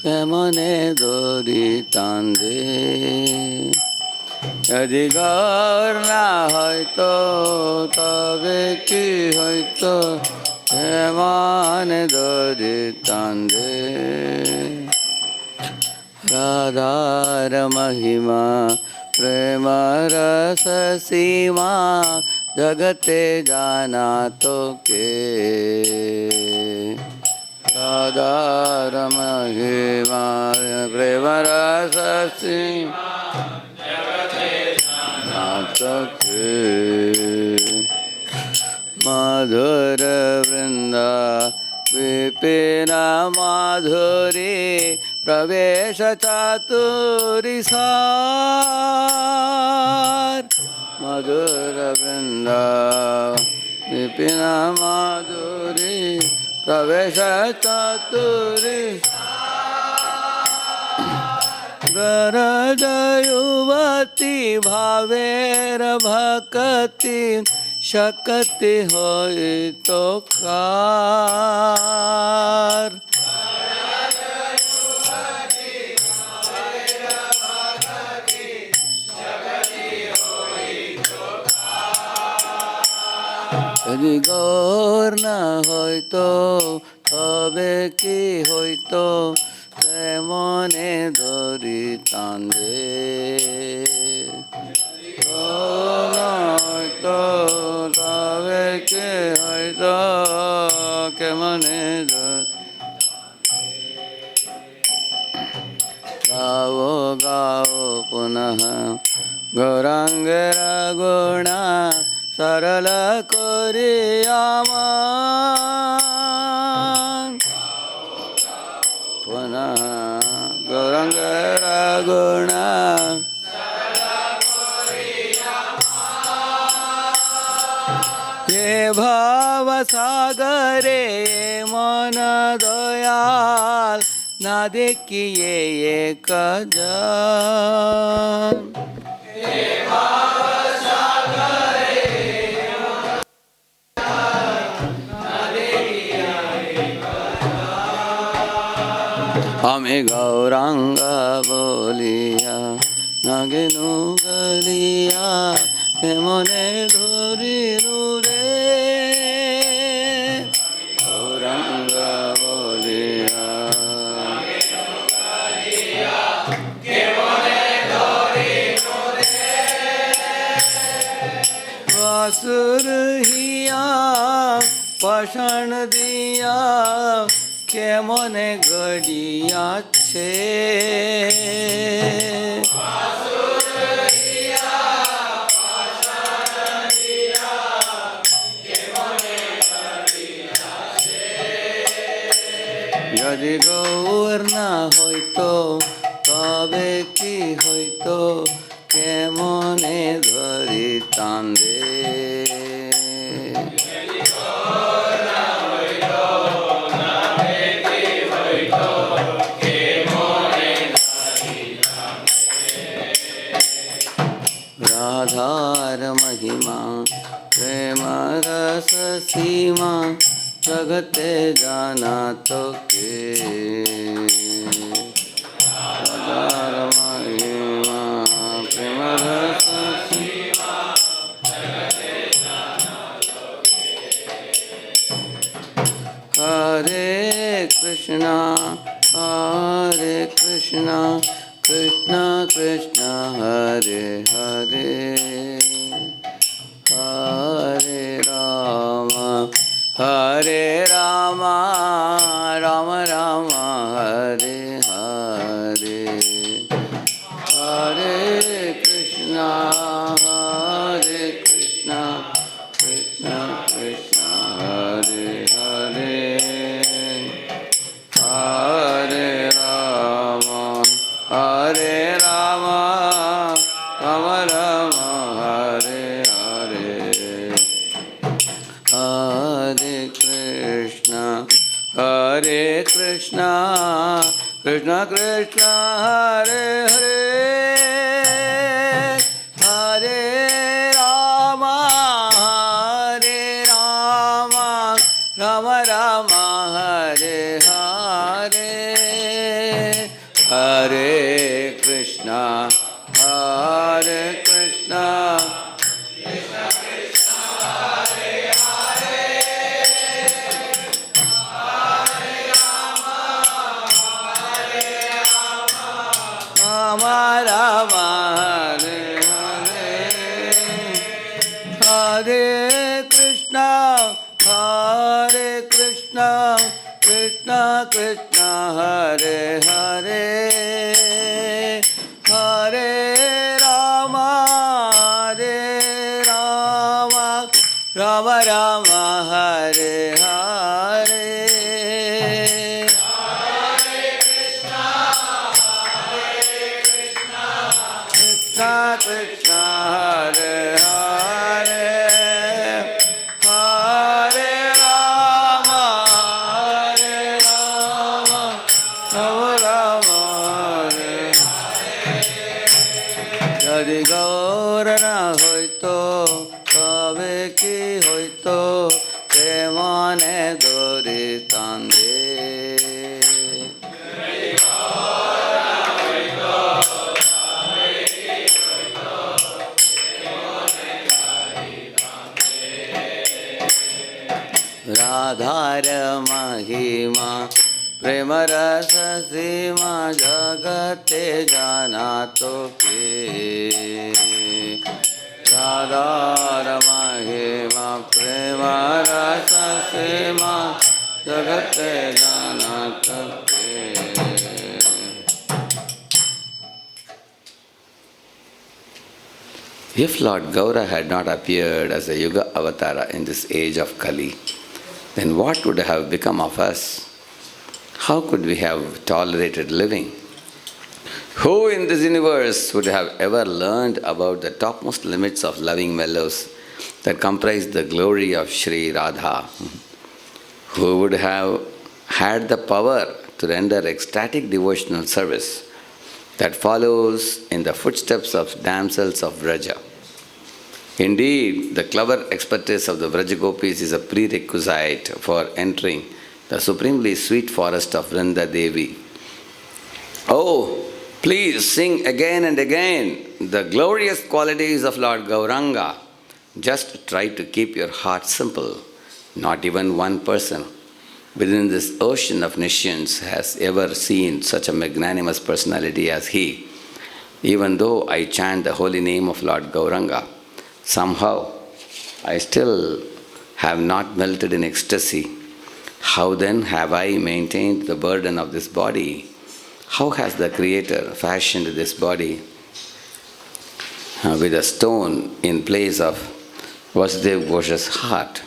কেমনে দড়ি টানবে যদি গৌর না হয়তো তবে কি হয়তো কেমনে দড়ি টানবে রাধার মহিমা প্রেম রস সীমা জগতে জানা তো কে রাধার মহিমা প্রেম রস সীমা জগতে জানা তো কে मधुर वृंदा विपिन माधुरी प्रवेश चातुरी सार मधुर वृंदा विपिन माधुरी प्रवेश चातुरी गरज युवती भावेर भक्ति शक्ति होई तो कार यदि गौर न होइतो तबे की होइतो केमने दড়ি টানবে হয়তো তবে কে হয়তো কেমনে গাও গাও পুনঃ গৌরাঙ্গের গুণা সরল করি আমার পুনঃ গৌরাঙ্গের গুণা ये भाव सागरे मन दयाल ना देखिए एक जन हमें गौरांग बोलिया नागेनु गलिया মনে ধরি রে গৌরাঙ্গ বলিয়া বাসুর হিয়া পাষাণ দিয়া কেমনে গড়িয়াছে যদি গৌর না হইতো তবে কি হইতো কেমনে ধরি টানবে राधार महिमा प्रेम रस सीमा जगते जाना तो के राधार महिमा प्रेम रस सीमा जगते जाना तो के हरे Krishna Krishna Krishna Hare Hare Hare Ram Ram Ram Hare Hare Hare Krishna Krishna Krishna Hare Hare Hare Ram Ram Ram Hare Hare Hare Krishna Krishna Krishna Hare Hare Hare Ram Ram Ram Hare Hare Hare Krishna, Hare Krishna, Rama Rama, Hare Hare, Hare Krishna, Hare Krishna, Krishna Krishna, Hare Hare, Hare Rama, Hare Rama, Rama Rama, Hare Hare. Krishna Krishna, Hare Hare, Hare Rama, Hare Rama, Rama Rama, Hare Hare. Jadi gaur na hoito, tabe ki hoito, te mane dori tande. राधार महिमा प्रेम रस सीमा जगते जाना तो के राधार महिमा प्रेम रस सीमा जगते जाना तो के. If Lord Gaura had not appeared as a Yuga Avatara in this age of Kali, then what would have become of us? How could we have tolerated living? Who in this universe would have ever learned about the topmost limits of loving mellows that comprise the glory of Sri Radha? Who would have had the power to render ecstatic devotional service that follows in the footsteps of damsels of Vraja? Indeed, the clever expertise of the Vrajagopis is a prerequisite for entering the supremely sweet forest of Vrinda Devi. Oh, please sing again and again the glorious qualities of Lord Gauranga. Just try to keep your heart simple. Not even one person within this ocean of Nishyans has ever seen such a magnanimous personality as he. Even though I chant the holy name of Lord Gauranga, somehow I still have not melted in ecstasy. How then have I maintained the burden of this body? How has the Creator fashioned this body with a stone in place of Vasudeva Ghosha's heart?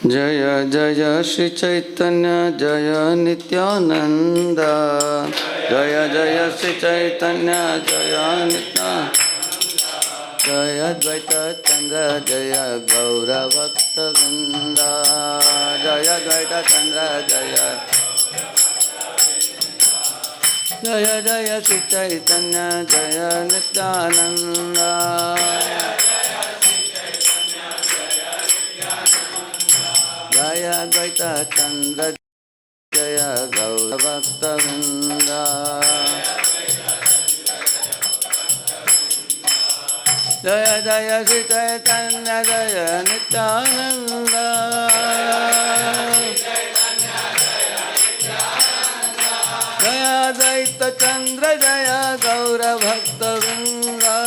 Jaya Jaya Shri Chaitanya Jaya Nityananda, Jaya Jaya Shri Chaitanya Jaya Nityananda, Jaya Dvaita Chandra Jaya Gaura Bhakta Vrinda, Jaya Dvaita Chandra Jaya Jaya Jaya Shri Chaitanya Jaya Nityananda, Jaya Dvaita Chandra Jaya Gaura Bhakta Vrinda, Jaya Jaya Shri Chaitanya Jaya Nityananda, Jaya Dvaita Chandra Jaya Gaura Bhakta Vrinda.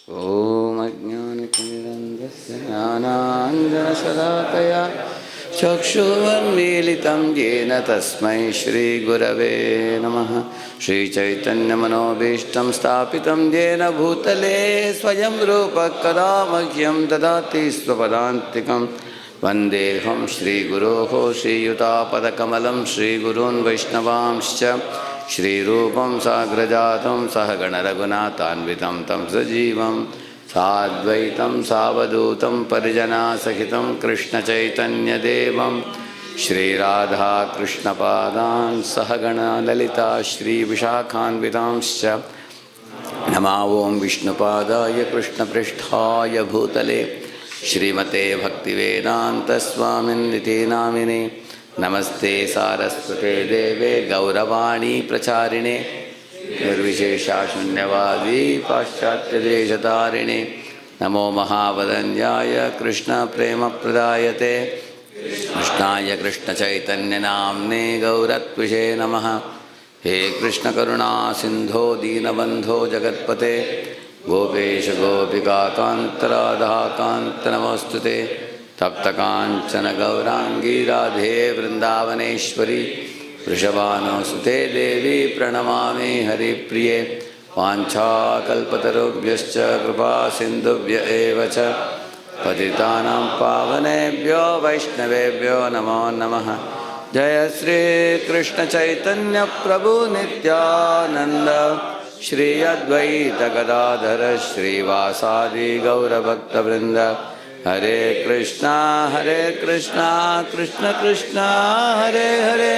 Om Ajnana-timirandhasya Jnana-anjana-shalakaya Chakshuvamilitam Yena Tasmai Shri Gurave Namaha. Shri Chaitanya Manobishtam Stapitam Yena Bhutale Swayam Rupa Kadamakyam Dadati Swapadantikam Vandeham Shri Guroho Shri Yutapadakamalam Shri Gurun Vaishnavamscha Shri Rupam Sagrajatam Sahagana Raghunatanvitam Tam Sajivam Sadvaitam Savadutam Parijana Sahitam Krishna Chaitanya Devam Shri Radha Krishna Padan Sahagana Lalita Shri Vishakhanvitamscha Nama Om Vishnupadaya Krishna Pristhaya Bhutale श्रीमते भक्तिवेदान्तस्वामिन्निति नामिने नमस्ते सारस्वते देवे गौरवाणी प्रचारिणे निर्विशेषा शून्यवादी पाश्चात्यदेशतारिणे नमो महावदन्याय कृष्णप्रेमप्रदायते कृष्णाय कृष्णचैतन्यनाम्ने गौरत्विषे नमः। हे कृष्णकरुणा सिन्धो दीनबन्धो जगत्पते गोपेश गोपिकान्त राधाकान्त नमोस्तुते तप्तकाञ्चन गौरांगी राधे वृन्दावनेश्वरी वृषभानुसुते देवी प्रणमामि हरिप्रिये वाञ्छाकल्पतरुभ्यश्च कृपा सिन्धुभ्य एव च पतितानां पावनेभ्यो वैष्णवेभ्यो नमो नमः। जय श्री कृष्ण चैतन्य प्रभु नित्यानंद श्री अद्वैत गदाधर श्रीवासादि गौरभक्तवृंद हरे कृष्णा कृष्ण कृष्णा हरे हरे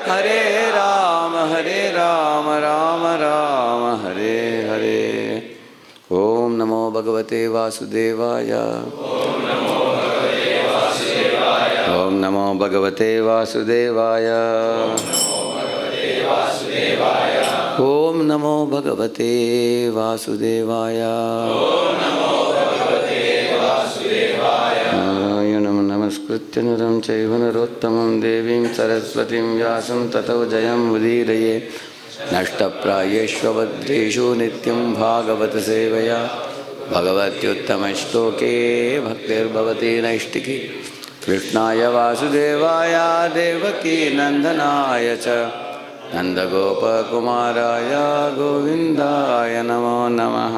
हरे राम राम राम हरे हरे। ओम नमो भगवते वासुदेवाय। ओम नमो भगवते वासुदेवाय। ओम नमो भगवते वासुदेवाय। नारायणं नमस्कृत्य नरं चैव नरोत्तमं देवीं सरस्वतीं व्यासं ततो जयं उदीरये। नष्टप्रायेष्वभद्रेषु नित्यं भागवत सेवया भगवत्युत्तमश्लोके भक्तिर्भवति नैष्टिकी। कृष्णाय वासुदेवाय देवकी नंदनाय च नंदगोपकुमाराय गोविंदाय नमो नमः।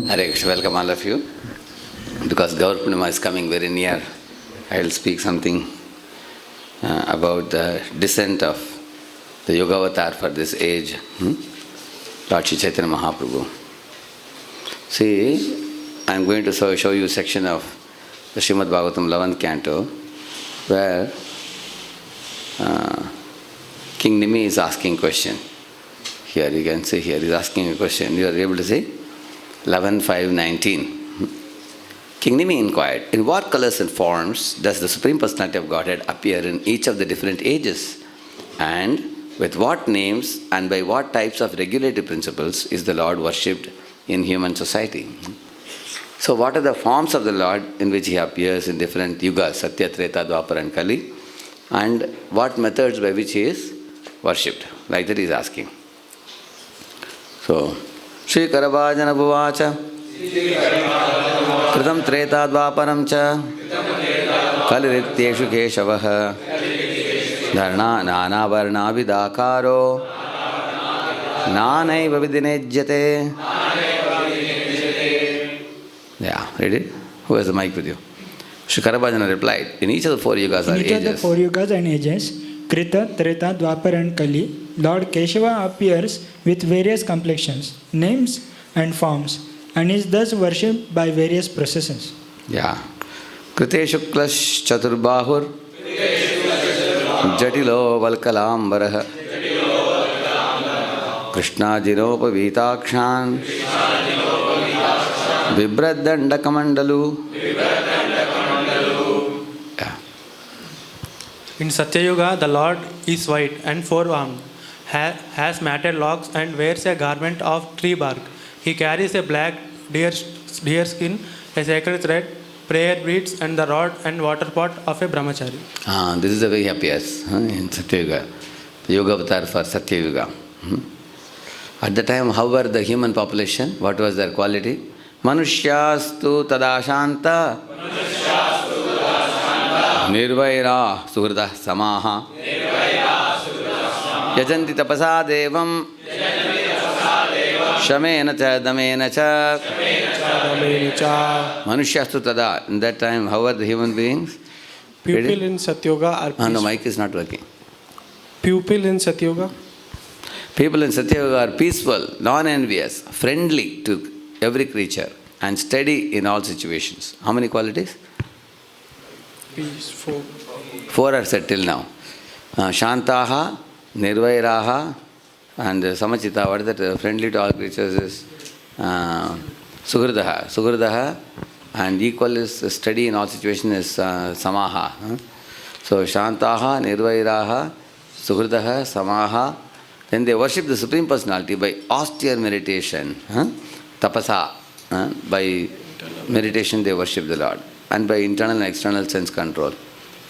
Hare Krishna, welcome all of you. Because Gaur Purnima is coming very near, I will speak something about the descent of the Yoga Avatar for this age, Lord Shri Chaitanya Mahaprabhu. See, I am going to show you a section of the Srimad Bhagavatam 11th canto, where King Nimi is asking a question. Here you can see, here he is asking a question. You are able to see? 11.5.19. King Nimi inquired, in what colors and forms does the Supreme Personality of Godhead appear in each of the different ages? And with what names and by what types of regulative principles is the Lord worshipped in human society? So what are the forms of the Lord in which He appears in different yugas, Satya, Treta, Dwapara and Kali? And what methods by which He is worshipped? Like that He is asking. So, Shri Karabhajana Bhuvacha Kritam Treta Dvaparam Cha Kalirityeshu Keshavah Dharna Nana Varna Vidakaro Nanaiva Vidinejyate. Yeah, read it. Who has the mic with you? Shri Karabhajana replied, in each of the four yugas are ages. In each of the four yugas and ages, Krita, Treta, Dwapara and Kali, Lord Keshava appears with various complexions, names and forms, and is thus worshipped by various processions. Yeah. Krite Shuklash Chaturbahur Jatilo Valkalambarah Krishna Jinopa Vitakshan Vibradanda Kamandalu. In Satya Yuga, the Lord is white and four-armed, has matted locks and wears a garment of tree bark. He carries a black deer skin, a sacred thread, prayer beads, and the rod and water pot of a brahmachari. This is the way he appears in Satya Yuga, the Yoga Avatar for Satya Yuga. At the time, how were the human population? What was their quality? Manusyastu tadashanta Nirvaira Suhrda Samaha Yajanti Tapasa Devam Shamena Cha Damena Cha Manusyastu Tada. In that time, how were the human beings? Pupil in Satyoga are No, mic is not working. Pupil in Satyoga? People in Satyayuga are peaceful, non-envious, friendly to every creature, and steady in all situations. How many qualities? Peaceful. 4 are said till now. Shantaha, Nirvairaha, and Samachita. What is that? Friendly to all creatures is Suhridaha. Suhridaha, and equal is steady in all situations is Samaha. So Shantaha, Nirvairaha, Suhridaha, Samaha. Then they worship the Supreme Personality by austere meditation. Tapasa. By meditation they worship the Lord. And by internal and external sense control.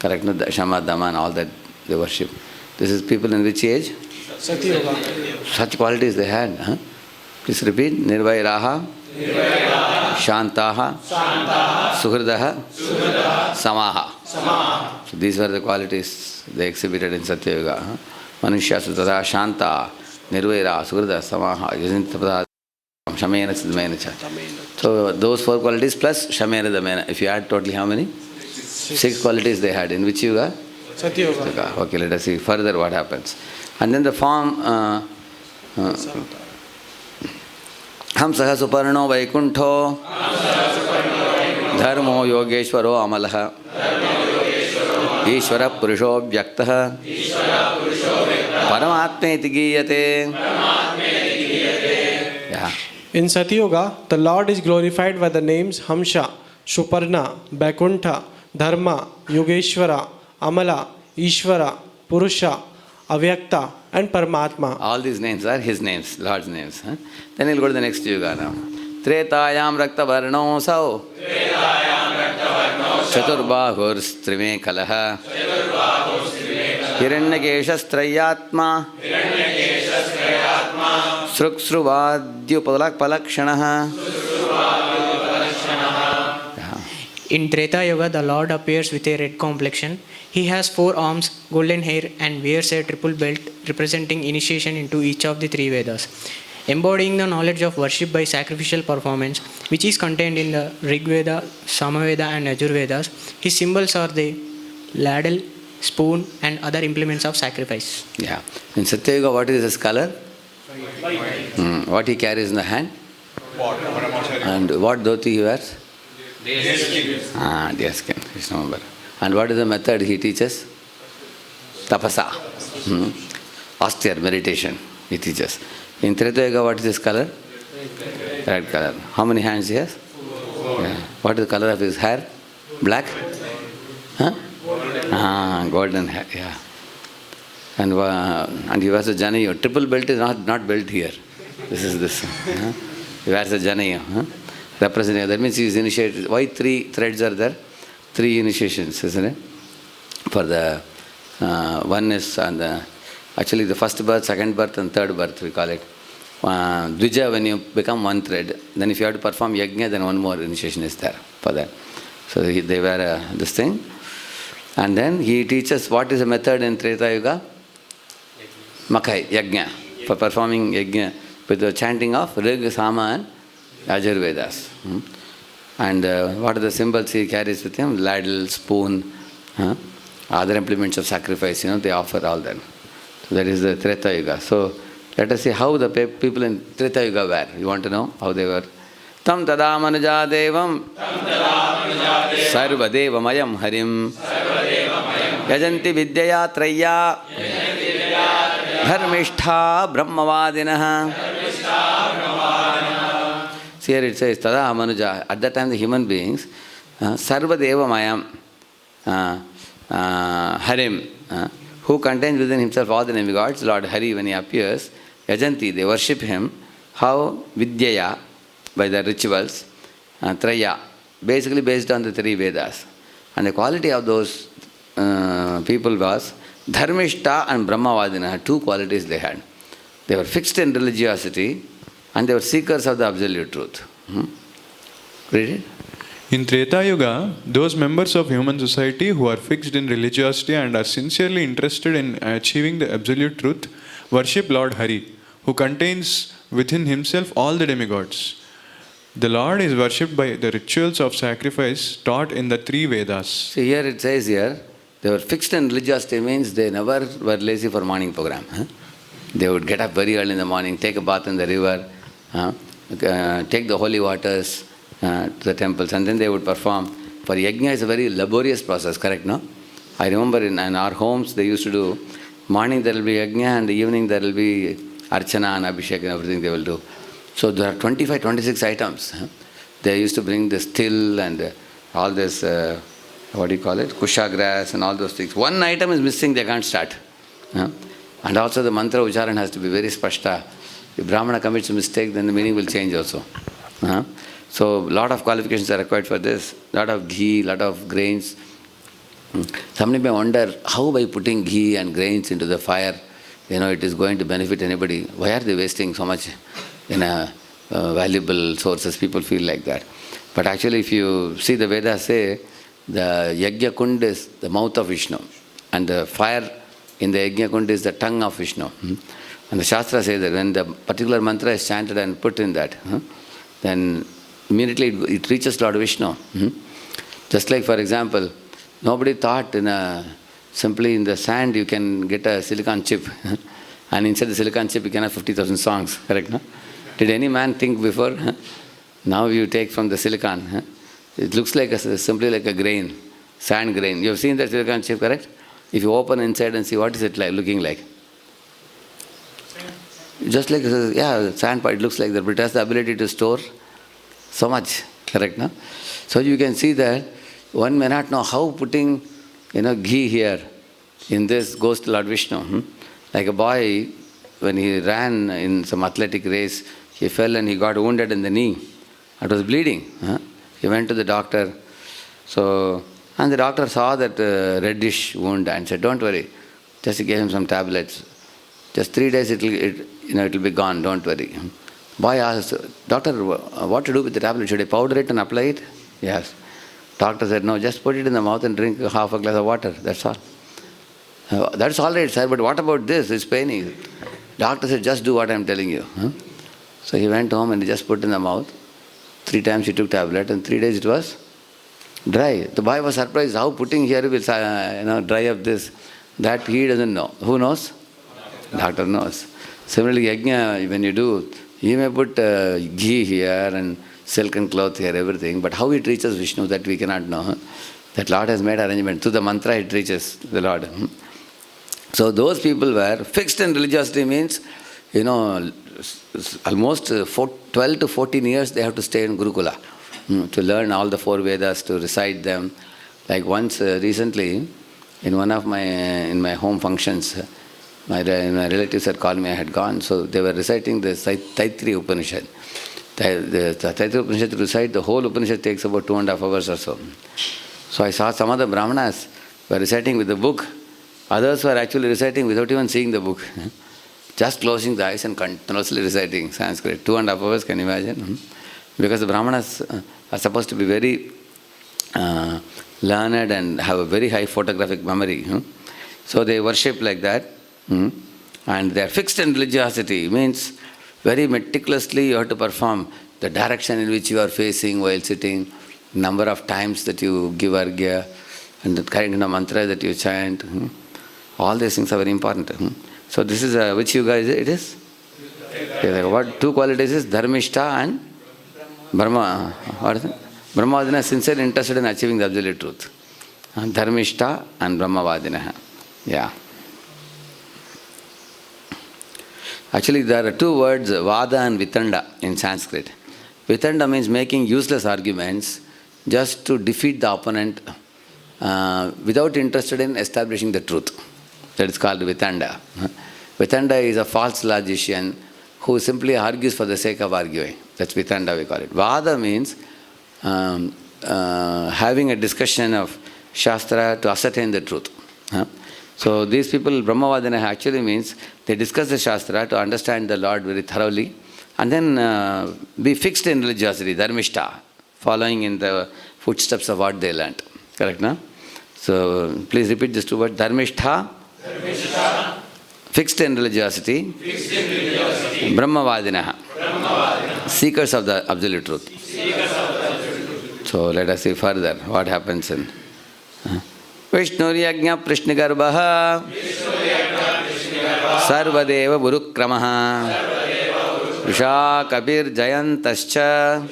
Correct? No? Shama, Dama and all that they worship. This is people in which age? Satyayuga. Such qualities they had. Please repeat. Nirvairaha, Shantaha, Suhridaha, Samaha. So these were the qualities they exhibited in Satyayuga. Manushya Sutada Shanta, Nirvaira, Suhrida, Samaha, Yajantapada, Shamena, Siddhamena. So those 4 qualities plus Shamena, Dhamena. If you add totally how many? 6 qualities they had. In which yuga? Satyayuga. Okay, let us see further what happens. And then the form Hamsaha Suparno Vaikuntho Dharmo Yogeshwaro Amalaha Ishvara Purusho Vyaktaha Paramatmeti Giyate. Yeah. In Satyayuga, the Lord is glorified by the names Hamsha, Shuparna, Vaikuntha, Dharma, Yogeshwara, Amala, Ishvara, Purusha, Avyakta and Paramatma. All these names are his names, Lord's names. Then he'll go to the next yuga now. Tretayam Rakta Varno Sao Chaturbahur Strime Kalaha Hiranyakeshas Trayatma Sruksruvadyupalakshanaha. In Treta Yuga, the Lord appears with a red complexion. He has 4 arms, golden hair, and wears a triple belt representing initiation into each of the 3 Vedas. Embodying the knowledge of worship by sacrificial performance, which is contained in the Rig Veda, Samaveda, and Yajurvedas, his symbols are the ladle, spoon, and other implements of sacrifice. Yeah. In Satyayuga, what is his color? What he carries in the hand? And what dhoti he wears? Deerskin. Vishnu. And what is the method he teaches? Tapasa. Austere meditation he teaches. In Treta Yuga, what is his color? Red color. How many hands he has? Yeah. What is the color of his hair? Black? Golden hair, yeah. And he wears a janayu. Triple belt is not belt here. This is this. He wears a janayu. Representing, that means he is initiated. Why 3 threads are there? 3 initiations, isn't it? For the one is on the actually the first birth, second birth, and third birth we call it. Dvija, when you become 1 thread, then if you have to perform yajna, then 1 more initiation is there for that. So they wear this thing. And then he teaches what is the method in Treta Yuga? Makai, yajna. For performing yajna with the chanting of Rig, Sama and Yajurvedas. And what are the symbols he carries with him? Ladle, spoon, other implements of sacrifice, they offer all that. So that is the Treta Yuga. So let us see how the people in Treta Yuga were. You want to know how they were? Tam tada manuja devam sarva devamayam harim yajanti vidyaya traya dharmishtha brahmavadinaha. See here it says tada manuja. At that time the human beings sarva devamayam harim who contains within himself all the demigods. Lord Hari, when he appears, yajanti, they worship him. How? Vidyaya, by the rituals, Traya, basically based on the 3 Vedas. And the quality of those people was Dharmishta and Brahmavadina, 2 qualities they had. They were fixed in religiosity and they were seekers of the absolute truth. Read it. In Treta Yuga, those members of human society who are fixed in religiosity and are sincerely interested in achieving the absolute truth worship Lord Hari, who contains within himself all the demigods. The Lord is worshipped by the rituals of sacrifice taught in the 3 Vedas. See here it says here, they were fixed in religiosity means they never were lazy for morning program. They would get up very early in the morning, take a bath in the river, take the holy waters to the temples, and then they would perform. For yajna is a very laborious process, correct, no? I remember in our homes they used to do, morning there will be yajna and the evening there will be archana and abhishek and everything they will do. So there are 25, 26 items. They used to bring this till and all this, kusha grass and all those things. One item is missing, they can't start. And also the mantra ucharan has to be very spashta. If Brahmana commits a mistake, then the meaning will change also. So a lot of qualifications are required for this. Lot of ghee, lot of grains. Somebody may wonder, how by putting ghee and grains into the fire, it is going to benefit anybody. Why are they wasting so much in valuable sources? People feel like that. But actually, if you see the Vedas say, the Yajna Kund is the mouth of Vishnu, and the fire in the Yajna Kund is the tongue of Vishnu. And the Shastra says that when the particular mantra is chanted and put in that, then immediately it reaches Lord Vishnu. Just like, for example, nobody thought simply in the sand you can get a silicon chip, and inside the silicon chip you can have 50,000 songs, correct, no? Did any man think before? Now you take from the silicon, it looks like simply like a grain, sand grain. You have seen that silicon chip, correct? If you open inside and see, what is it like, looking like? Just like, sand part, it looks like that, but it has the ability to store so much, correct, no? So you can see that one may not know how putting, ghee here in this goes to Lord Vishnu. Like a boy, when he ran in some athletic race, he fell and he got wounded in the knee. It was bleeding. He went to the doctor. And the doctor saw that reddish wound and said, "Don't worry." Just gave him some tablets. Just 3 days it will be gone, don't worry. Boy asked, "Doctor, what to do with the tablet? Should I powder it and apply it?" Yes. Doctor said, "No, just put it in the mouth and drink half a glass of water, that's all." "That's all right, sir, but what about this? It's paining." Doctor said, "Just do what I'm telling you." So he went home and he just put in the mouth. 3 times he took tablet and 3 days it was dry. The boy was surprised, how putting here will dry up this. That he doesn't know. Who knows? Doctor knows. Similarly, yajna, when you do, you may put ghee here and silken cloth here, everything, but how it reaches Vishnu, that we cannot know. That Lord has made arrangement. Through the mantra it reaches the Lord. So those people were fixed in religiosity, means, almost 12 to 14 years they have to stay in Gurukula to learn all the 4 Vedas, to recite them. Like once recently, in one of in my home functions, my relatives had called me, I had gone, so they were reciting the Taittiriya Upanishad. The Taittiriya Upanishad, to recite the whole Upanishad takes about 2.5 hours or so. So I saw some of the Brahmanas were reciting with the book. Others were actually reciting without even seeing the book. Just closing the eyes and continuously reciting Sanskrit. 2.5 hours, can you imagine? Because the Brahmanas are supposed to be very learned and have a very high photographic memory. So they worship like that. And they are fixed in religiosity, means very meticulously you have to perform the direction in which you are facing while sitting, number of times that you give argya, and the kind of mantra that you chant. All these things are very important. So this is, which yuga is it? It is? What 2 qualities is? Dharmishta and Brahma. What is it? Brahmavadina, sincerely interested in achieving the absolute truth. Dharmishta and Brahmavadina. Yeah. Actually, there are 2 words, Vada and Vitanda, in Sanskrit. Vitanda means making useless arguments just to defeat the opponent without interested in establishing the truth. That is called Vitanda. Vitanda is a false logician who simply argues for the sake of arguing. That's Vitanda, we call it. Vada means having a discussion of Shastra to ascertain the truth. So these people, Brahmavadina, actually means they discuss the Shastra to understand the Lord very thoroughly and then be fixed in religiosity, Dharmishta, following in the footsteps of what they learnt. Correct, no? So please repeat these 2 words. Dharmishta, fixed in religiosity, Brahmavadina, seekers of the absolute truth. So let us see further what happens in Vishnur Yajna Prishnigarbha Sarvadeva Gurukramaha Vrisha Kabir Jayantascha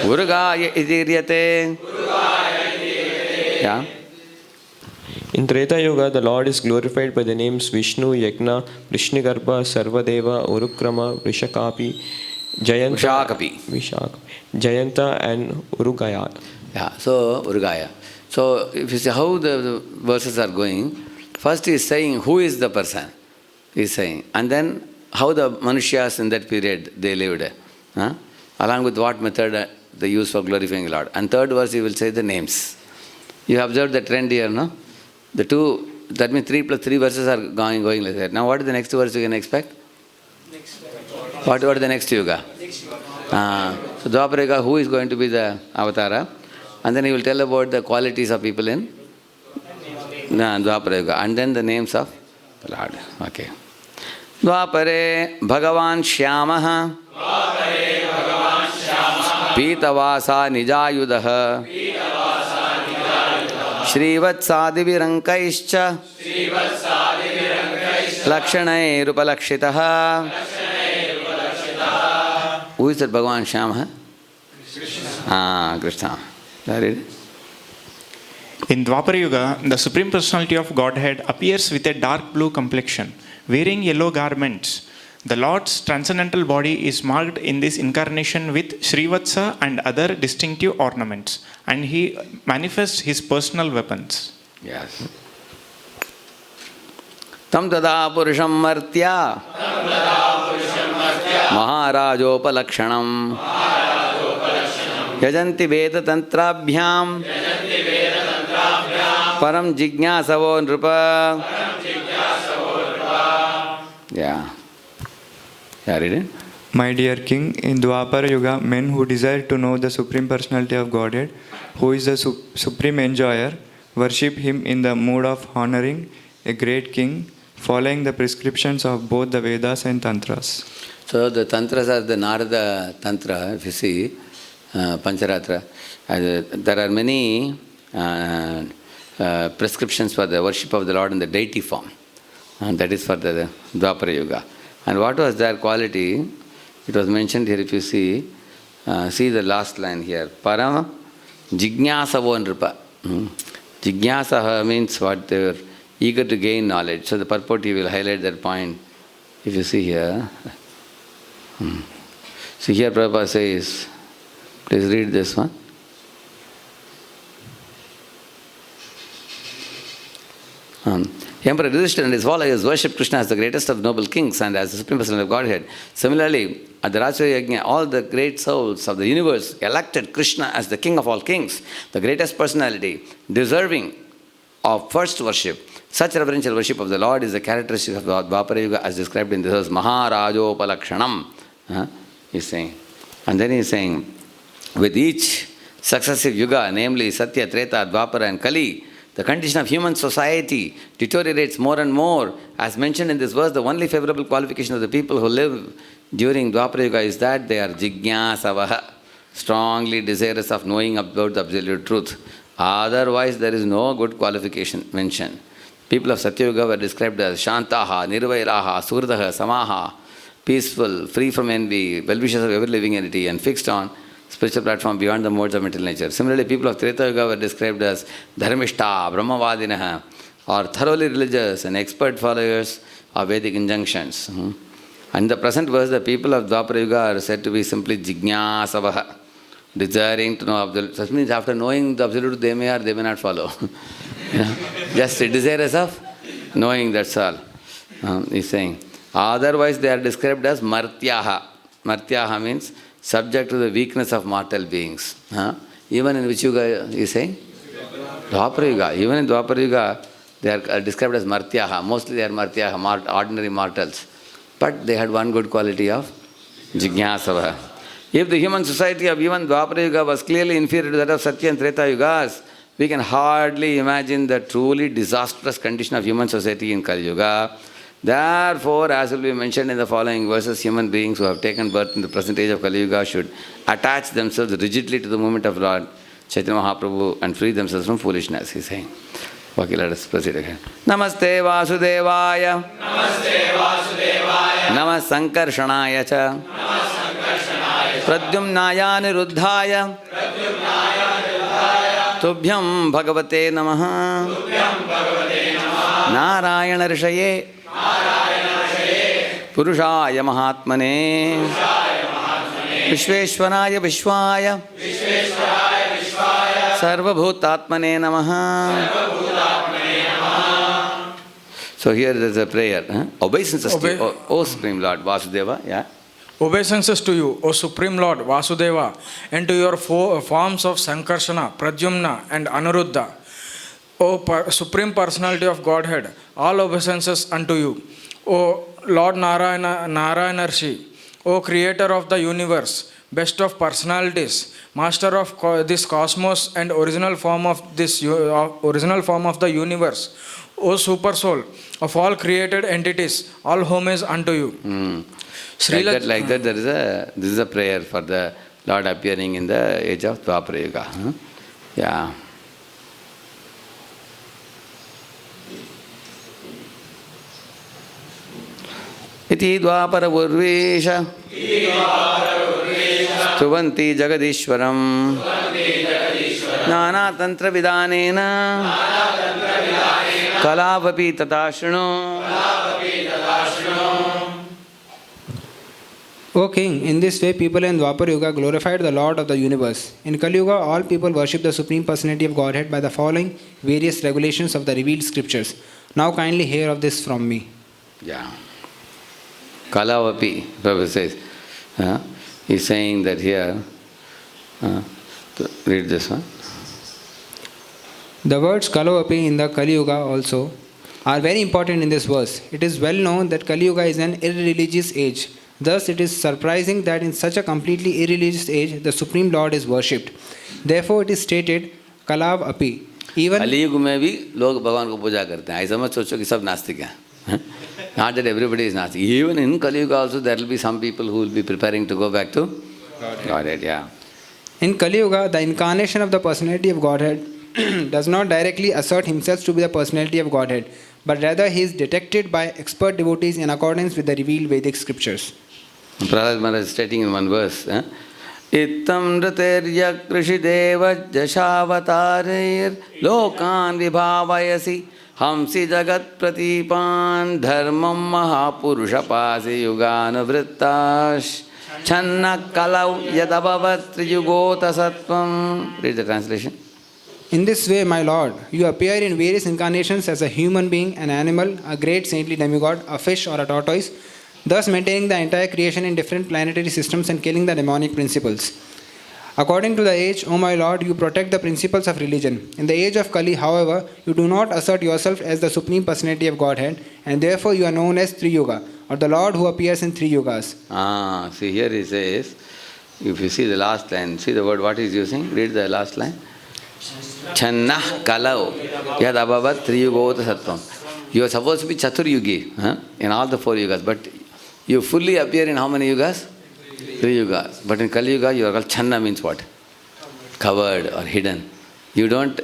Urugaya Idiryate. Yeah. In Treta Yuga, the Lord is glorified by the names Vishnu, Yagna, Vrishnigarba, Sarvadeva, Urukrama, Vrishakapi, Jayanta, Jayanta and Urugaya. Yeah, so Urugaya. So if you see how the verses are going, first he is saying who is the person, he is saying, and then how the Manushas in that period they lived, along with what method they used for glorifying the Lord. And third verse he will say the names. You observed the trend here, no? The two, that means 3 plus 3 verses are going like that. Now what is the next verse you can expect? What is the next Yuga? So Dwapara Yuga, who is going to be the avatara? And then he will tell about the qualities of people in Dwapara Yuga. And then the names of the Lord. Okay. Dwapare Bhagavan Shyamaha Pitavasa Nijayudaha Shrivats Lakshanai Who is that Bhagavan Shyama? Krishna. In Dwapara Yuga, the Supreme Personality of Godhead appears with a dark blue complexion, wearing yellow garments. The Lord's transcendental body is marked in this incarnation with Srivatsa and other distinctive ornaments, and he manifests his personal weapons. Yes. Tam tada purusham martya Maharajopalakshanam Yajanti Veda Tantrabhyam Param Jignasavo Nrupa. Yeah. Yeah, read it. My dear King, in Dwapara Yuga, men who desire to know the Supreme Personality of Godhead, who is the Supreme Enjoyer, worship Him in the mood of honoring a great King, following the prescriptions of both the Vedas and Tantras. So the Tantras are the Narada Tantra, if you see, Pancharatra. There are many prescriptions for the worship of the Lord in the deity form. And that is for the Dwapara Yuga. And what was their quality? It was mentioned here, if you see the last line here. Parama Jignasavo Nripa. Jignasaha means what? They were eager to gain knowledge. So the purport he will highlight that point. If you see here. See here Prabhupada says, please read this one. Emperor Yudhishthira and his followers worshipped Krishna as the greatest of noble kings and as the Supreme Personality of Godhead. Similarly, at the Rajasuya Yajna, all the great souls of the universe elected Krishna as the king of all kings, the greatest personality, deserving of first worship. Such reverential worship of the Lord is the characteristic of Dwapara Yuga as described in this verse, Maharajopalakshanam. He's saying. And then he's saying, with each successive yuga, namely Satya, Treta, Dwapara and Kali, the condition of human society deteriorates more and more. As mentioned in this verse, the only favorable qualification of the people who live during Dwapara Yuga is that they are jignasavaha, strongly desirous of knowing about the absolute truth. Otherwise, there is no good qualification mentioned. People of Satya Yuga were described as shantaha, nirvairaha, surdaha, samaha, peaceful, free from envy, well-wishers of every living entity, and fixed on spiritual platform beyond the modes of material nature. Similarly, people of Treta Yuga were described as dharmishta, brahmavadinaha, or thoroughly religious and expert followers of Vedic injunctions. And the present verse, the people of Dwapara Yuga are said to be simply jignasavaha, desiring to know absolute. That means after knowing the absolute, they may or they may not follow. Just desirous of knowing, that's all. He's saying. Otherwise, they are described as martyaha. Martyaha means subject to the weakness of mortal beings. Even in which yuga he is saying? Dwapara Yuga. Even in Dwapara Yuga, they are described as martyaha. Mostly they are martyaha, ordinary mortals. But they had one good quality of jignasava. If the human society of even Dwapara Yuga was clearly inferior to that of Satya and Treta Yugas, we can hardly imagine the truly disastrous condition of human society in Kali Yuga. Therefore, as will be mentioned in the following verses, human beings who have taken birth in the present age of Kali Yuga should attach themselves rigidly to the movement of Lord Chaitanya Mahaprabhu and free themselves from foolishness, he is saying. Okay, let us proceed again. Namaste Vasudevaya. Namah Sankarshanaaya cha. Pradyumnaya Niruddhaya. Tubhyam Bhagavate Namaha. Narayana Rishaye. Purushaya Mahatmane. Vishveshwaraya Vishwaya. Sarvabhutatmane Namaha. So here there is a prayer. Obeisances to you, O Supreme Lord Vasudeva. Yeah. Obeisances to you, O Supreme Lord Vasudeva, and to your four forms of Sankarshana, Pradyumna, and Anuruddha. O Supreme Personality of Godhead, all obeisances unto you. O Lord Narayanarshi, O Creator of the universe, best of personalities, Master of this cosmos and original form of the universe, O Super Soul of all created entities, all homage unto you. Like that, this is a prayer for the Lord appearing in the age of Dwapara Yuga. Yeah. Iti Dwapara Urvesha Stuvanti Jagadishwaram Nana Tantra Vidanena Kalavapi Tatashno. O King, in this way people in Dwapara Yuga glorified the Lord of the universe. In Kali Yuga, all people worship the Supreme Personality of Godhead by the following various regulations of the revealed scriptures. Now kindly hear of this from me. Yeah. Kalavapi, Prabhupada says. He's saying that here. Read this one. The words Kalavapi in the Kali Yuga also are very important in this verse. It is well known that Kali Yuga is an irreligious age. Thus, it is surprising that in such a completely irreligious age, the Supreme Lord is worshipped. Therefore, it is stated, Kalav Api. Even कलियुग में भी लोग भगवान को पूजा करते हैं. ऐसा मत सोचो कि सब नास्तिक हैं. Not that everybody is nastic. Even in Kali Yuga also, there will be some people who will be preparing to go back to Godhead. Yeah. in Kali Yuga, the incarnation of the personality of Godhead does not directly assert himself to be the personality of Godhead, but rather he is detected by expert devotees in accordance with the revealed Vedic scriptures. Prahlad Maharaj is stating in one verse, Ittam Raterya Krishideva Jashavatarir Lokan Vibhavayasi Hamsi Jagat Pratipan Dharmam Mahapurushapasi Yuganavrittash Channa Kalau Yadabavat Triyugota Sattvam. Read the translation. In this way, my Lord, you appear in various incarnations as a human being, an animal, a great saintly demigod, a fish or a tortoise, thus maintaining the entire creation in different planetary systems and killing the demonic principles. According to the age, O my Lord, you protect the principles of religion. In the age of Kali, however, you do not assert yourself as the Supreme Personality of Godhead, and therefore you are known as Three Yuga, or the Lord who appears in three yugas. See here he says, if you see the last line, see the word what he is using, read the last line. Channah Kalau Yad Abhavat Triyugota Sattvam. You are supposed to be Chatur-yugi in all the four yugas, but you fully appear in how many yugas? Three yugas. But in Kali Yuga, you are called Channa, means what? Covered or hidden. You don't,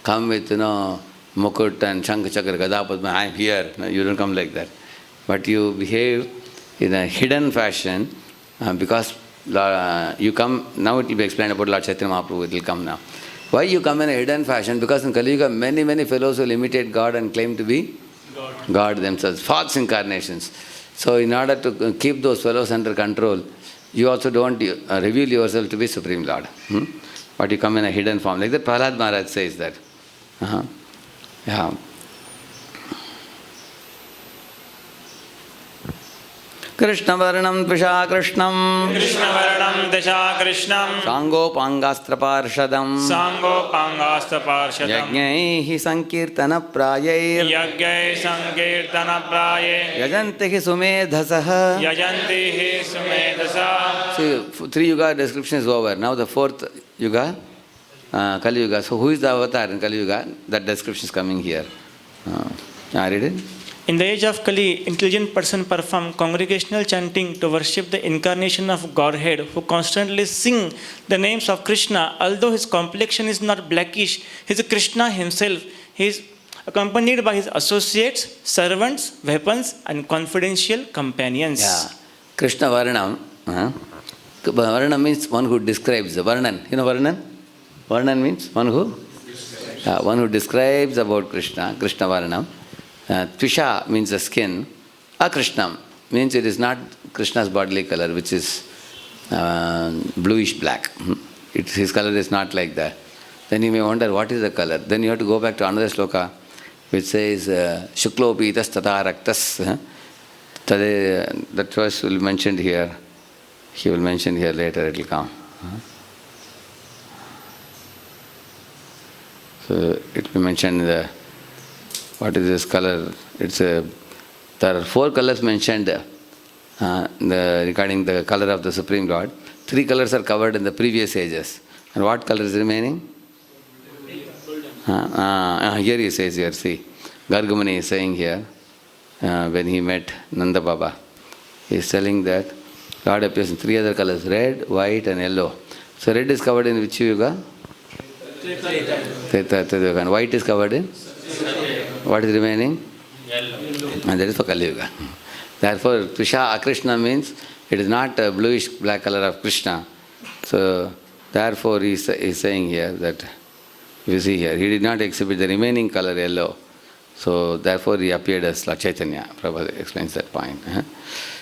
come with, Mukut and Shankh Chakra Gada Padma, I am here. No, you don't come like that. But you behave in a hidden fashion because you come, now it will be explained about Lord Chaitanya Mahaprabhu, it will come now. Why you come in a hidden fashion? Because in Kali Yuga, many fellows will imitate God and claim to be God themselves, false incarnations. So in order to keep those fellows under control, you also don't reveal yourself to be Supreme Lord. But you come in a hidden form. Like that Prahlad Maharaj says that. Yeah. Krishna Varnam Tvisha Krishnam Sangopangastra Parshadam Yajnaihi Sankirtana Prayair Yajantihi Sumedhasaha. See, three yuga description is over. Now the fourth yuga, Kali Yuga. So who is the avatar in Kali Yuga? That description is coming here. Read it. In the age of Kali, intelligent person perform congregational chanting to worship the incarnation of Godhead, who constantly sing the names of Krishna. Although his complexion is not blackish, he is Krishna himself. he is accompanied by his associates, servants, weapons, and confidential companions. Yeah. Krishna Varnam. Varnam means one who describes. Varnan. You know Varnan? Varnan means one who? One who describes about Krishna. Krishna Varnam. Tvisha means the skin. Akrishnam means it is not Krishna's bodily color, which is bluish black. His color is not like that. Then you may wonder what is the color. Then you have to go back to another sloka which says Shuklopitas tata raktas. That verse will be mentioned here. He will mention here later, it will come. So it will be mentioned in the, what is this color? There are 4 colors mentioned regarding the color of the Supreme Lord. 3 colors are covered in the previous ages. And what color is remaining? Here he says here, see. Gargamuni is saying here, when he met Nanda Baba, he is telling that Lord appears in 3 other colors, red, white and yellow. So red is covered in which yuga? Treta Yuga. And white is covered in? What is remaining? Yellow. And that is for Kali Yuga. Therefore, Tvisha Akrishna means it is not a bluish black color of Krishna. So, therefore he is saying here that, you see here, he did not exhibit the remaining color yellow. So, therefore he appeared as Lord Chaitanya. Prabhupada explains that point.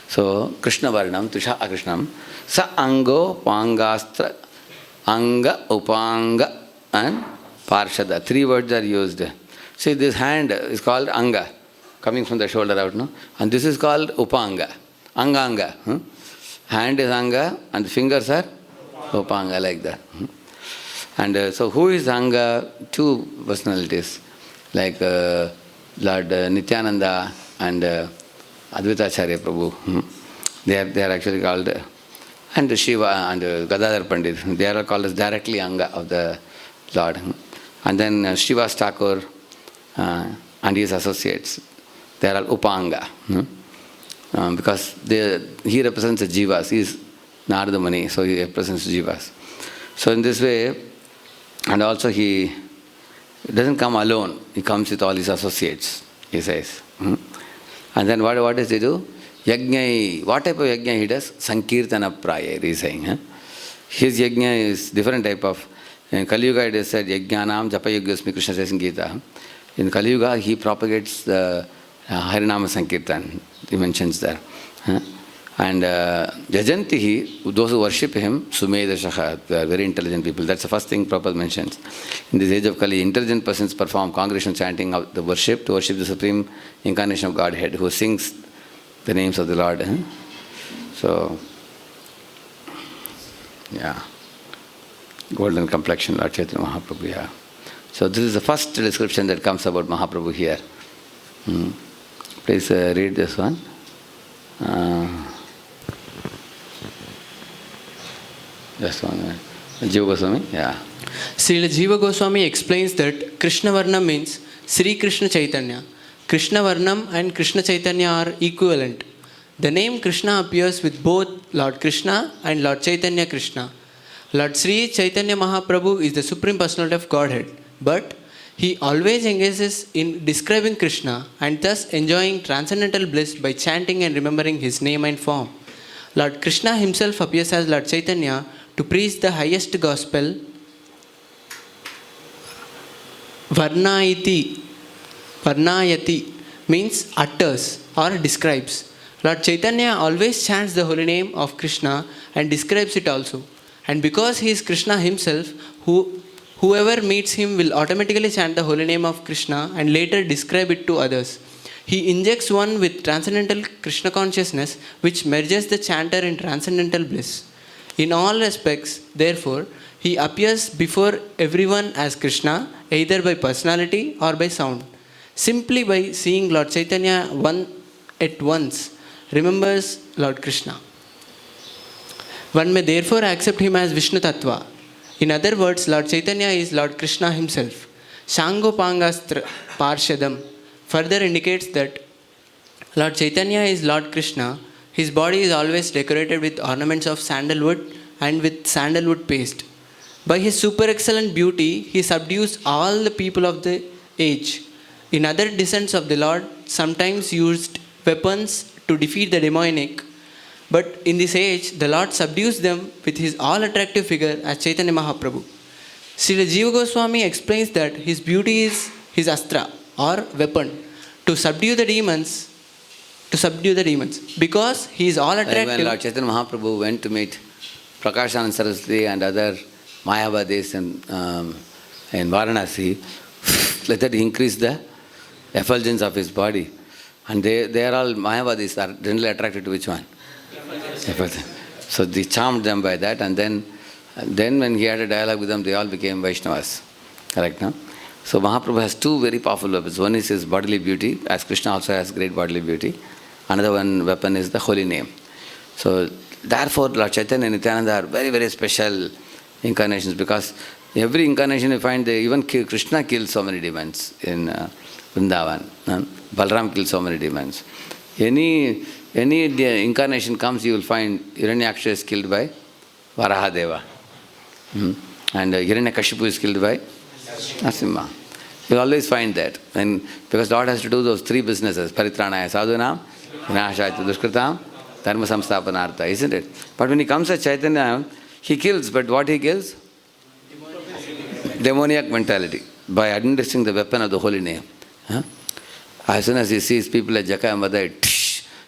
So, Krishna Varnam, Tvisha Akrishnam, Sa Ango Pangastra, Anga Upanga and Parshada. 3 words are used. See, this hand is called Anga, coming from the shoulder out, no? And this is called Upanga, Anga. Hand is Anga and the fingers are Upanga, like that. And so who is Anga? 2 personalities, like Lord Nityananda and Advaita Acharya Prabhu. They are actually called, and Shiva and Gadadhar Pandit, they are called as directly Anga of the Lord. And then Srivas Thakur and his associates, they are all Upanga. Because he represents the Jivas, he is Narada Muni, so he represents Jivas. So in this way, and also he doesn't come alone, he comes with all his associates, he says. And then what does he do? Yajna, what type of yajna he does? Sankirtana Praya, he is saying. His yajna is different type of, in Kali Yuga it is said, Yajnanam Japa Yogyasmi, Krishna says in Gita. In Kali Yuga he propagates the Harinama Sankirtan, he mentions there. And Jajantihi, those who worship him, Sumedashaha, they are very intelligent people. That's the first thing Prabhupada mentions. In this age of Kali, intelligent persons perform congregational chanting of the worship to worship the Supreme Incarnation of Godhead, who sings the names of the Lord. So, yeah. Golden complexion, Lord Chaitanya Mahaprabhu, yeah. So this is the first description that comes about Mahaprabhu here. Please read this one. Just 1 minute. Jiva Goswami, yeah. Srila Jiva Goswami explains that Krishna Varnam means Sri Krishna Chaitanya. Krishna Varnam and Krishna Chaitanya are equivalent. The name Krishna appears with both Lord Krishna and Lord Chaitanya Krishna. Lord Sri Chaitanya Mahaprabhu is the Supreme Personality of Godhead, but he always engages in describing Krishna and thus enjoying transcendental bliss by chanting and remembering his name and form. Lord Krishna himself appears as Lord Chaitanya to preach the highest gospel. Varnayati means utters or describes. Lord Chaitanya always chants the holy name of Krishna and describes it also. And because he is Krishna himself, whoever meets him will automatically chant the holy name of Krishna and later describe it to others. He injects one with transcendental Krishna consciousness, which merges the chanter in transcendental bliss. In all respects, therefore, he appears before everyone as Krishna, either by personality or by sound. Simply by seeing Lord Chaitanya one at once, remembers Lord Krishna. One may therefore accept him as Vishnu Tattva. In other words, Lord Chaitanya is Lord Krishna himself. Shangopangastra Parshadam further indicates that Lord Chaitanya is Lord Krishna. His body is always decorated with ornaments of sandalwood and with sandalwood paste. By his super excellent beauty, he subdues all the people of the age. In other descendants of the Lord, sometimes used weapons to defeat the demonic, but in this age, the Lord subdues them with his all-attractive figure as Chaitanya Mahaprabhu. Srila Jiva Goswami explains that his beauty is his astra or weapon to subdue the demons. Because he is all attractive. When Lord Chaitanya Mahaprabhu went to meet Prakashananda Saraswati and other Mayavadis in Varanasi, let that increase the effulgence of his body. And they are all Mayavadis are generally attracted to which one? So they charmed them by that, and then when he had a dialogue with them, they all became Vaishnavas. Correct, no? So Mahaprabhu has two very powerful weapons. One is his bodily beauty, as Krishna also has great bodily beauty. Another one weapon is the holy name. So therefore Lord Chaitanya and Nityananda are very, very special incarnations, because every incarnation you find, even Krishna killed so many demons in Vrindavan. Balram killed so many demons. Any incarnation comes, you will find Hiranyaksha is killed by Varahadeva. And Hiranyakashipu is killed by Narasimha. You will always find that. Because Lord has to do those three businesses, Paritranaya Sadhunam, Vinashaya Dushkritam, Dharma Samsthapanartha, isn't it? But when he comes as Chaitanya, he kills, but what he kills? Demoniac mentality, by administering the weapon of the holy name. As soon as he sees people like Jaka and Madai,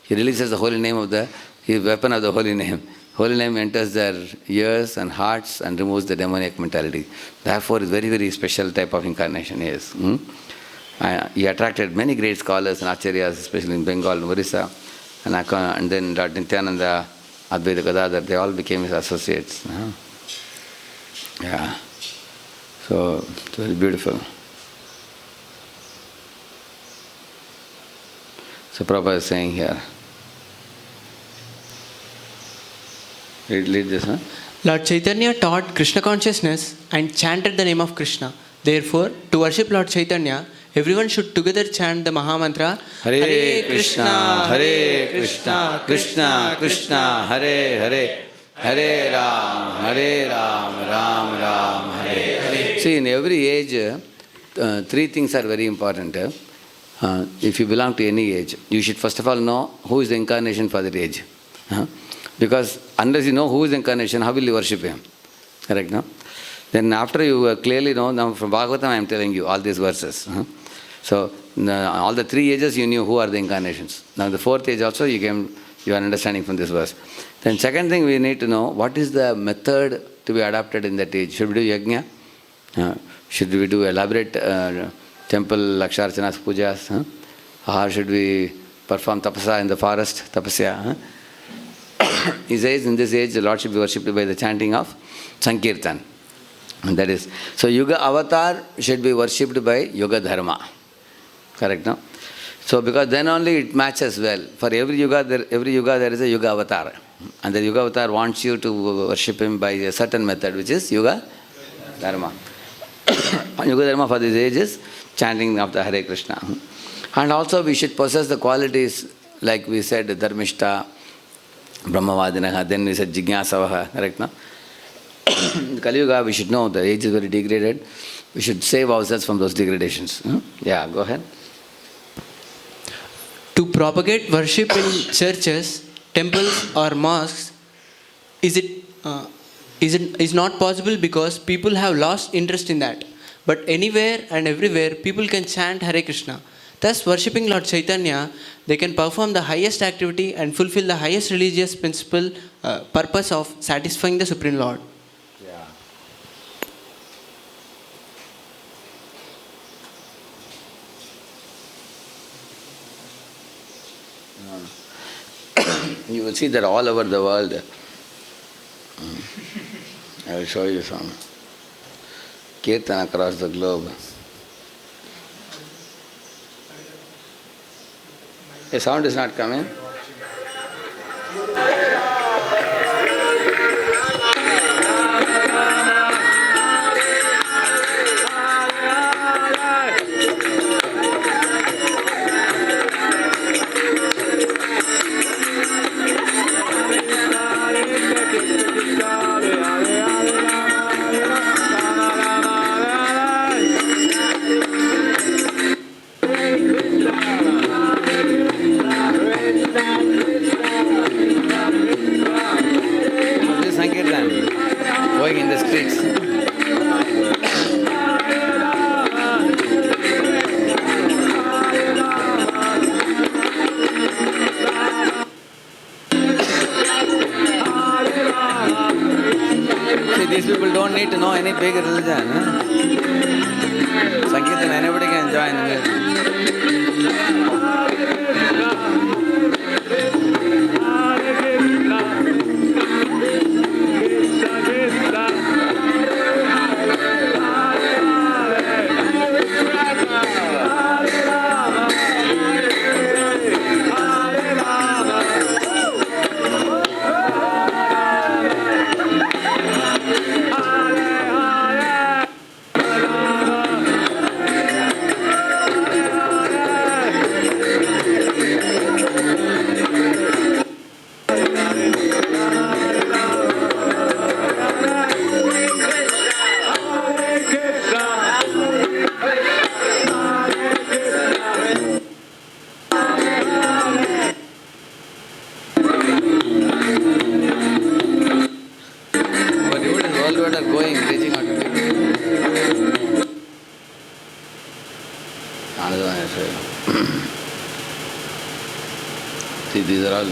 he releases the holy name of the weapon of the holy name. Holy name enters their ears and hearts and removes the demoniac mentality. Therefore, it's very, very special type of incarnation he is. He attracted many great scholars and acharyas, especially in Bengal and Orissa. And then Lord Nityananda, Advaita Gadadhar, they all became his associates. Yeah. So, it's very beautiful. So Prabhupada is saying here. Read this, huh? Lord Chaitanya taught Krishna consciousness and chanted the name of Krishna. Therefore, to worship Lord Chaitanya, everyone should together chant the Mahamantra Hare Krishna, Hare Krishna, Krishna Krishna, Hare Hare, Hare Ram, Ram Ram, Hare Hare. See, in every age, three things are very important. If you belong to any age, you should first of all know who is the incarnation for that age. Because unless you know who is the incarnation, how will you worship him? Correct, no? Then after you clearly know, now from Bhagavatam I am telling you all these verses. So all the three ages you knew who are the incarnations. Now the fourth age also you are understanding from this verse. Then second thing we need to know, what is the method to be adopted in that age? Should we do yajna? Should we do elaborate temple laksharchanas, pujas? Or should we perform tapasa in the forest, tapasya? He says in this age the Lord should be worshipped by the chanting of Sankirtan. And that is, so Yuga avatar should be worshipped by Yuga Dharma. Correct, no? So because then only it matches well. For every yuga there is a Yuga avatar. And the Yuga avatar wants you to worship him by a certain method, which is Yuga Dharma. Yuga Dharma for this age is chanting of the Hare Krishna. And also we should possess the qualities like we said, Dharmishta, Brahmavadinaha, then we said Jignasavaha, correct, no? In Kali Yuga, we should know the age is very degraded. We should save ourselves from those degradations. Yeah, go ahead. To propagate worship in churches, temples or mosques is not possible because people have lost interest in that. But anywhere and everywhere, people can chant Hare Krishna. Thus, worshipping Lord Chaitanya, they can perform the highest activity and fulfill the highest religious purpose of satisfying the Supreme Lord. You will see that all over the world. I will show you some kirtan across the globe. A sound is not coming. these people don't need to know any big religion. Sankirtan, anybody can join. Worldwide are going, reaching out to people. Another one I say. See, these are all.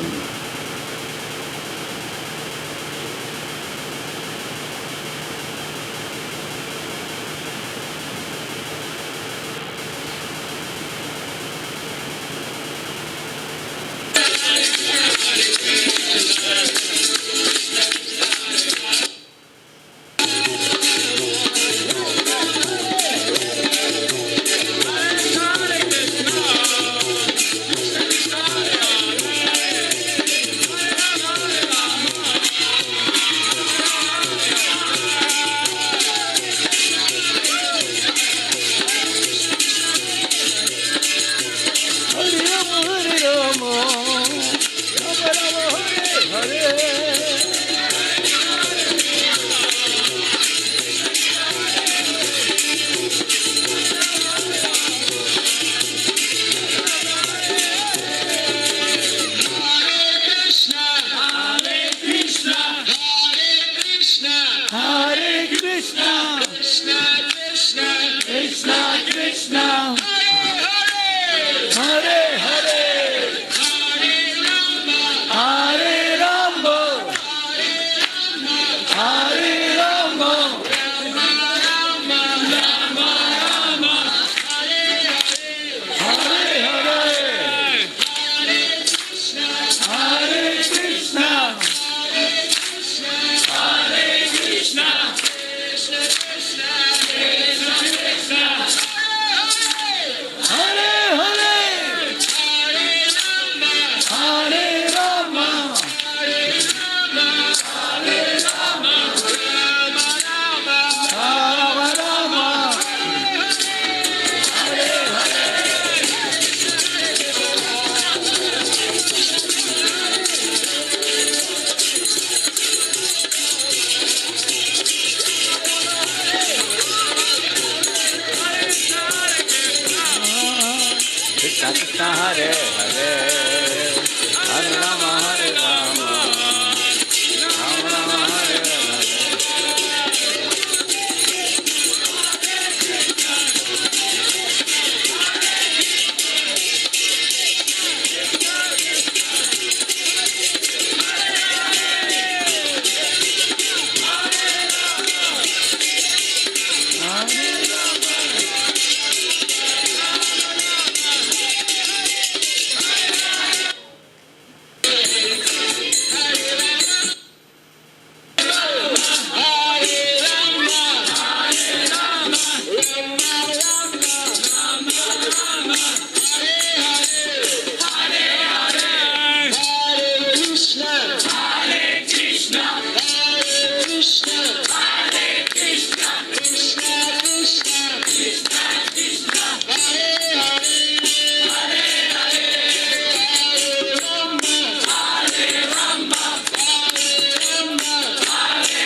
Krishna Hare Hare, Hare Rama Hare Rama, Rama Rama Hare Hare.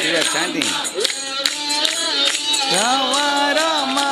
We are chanting. Rama Rama.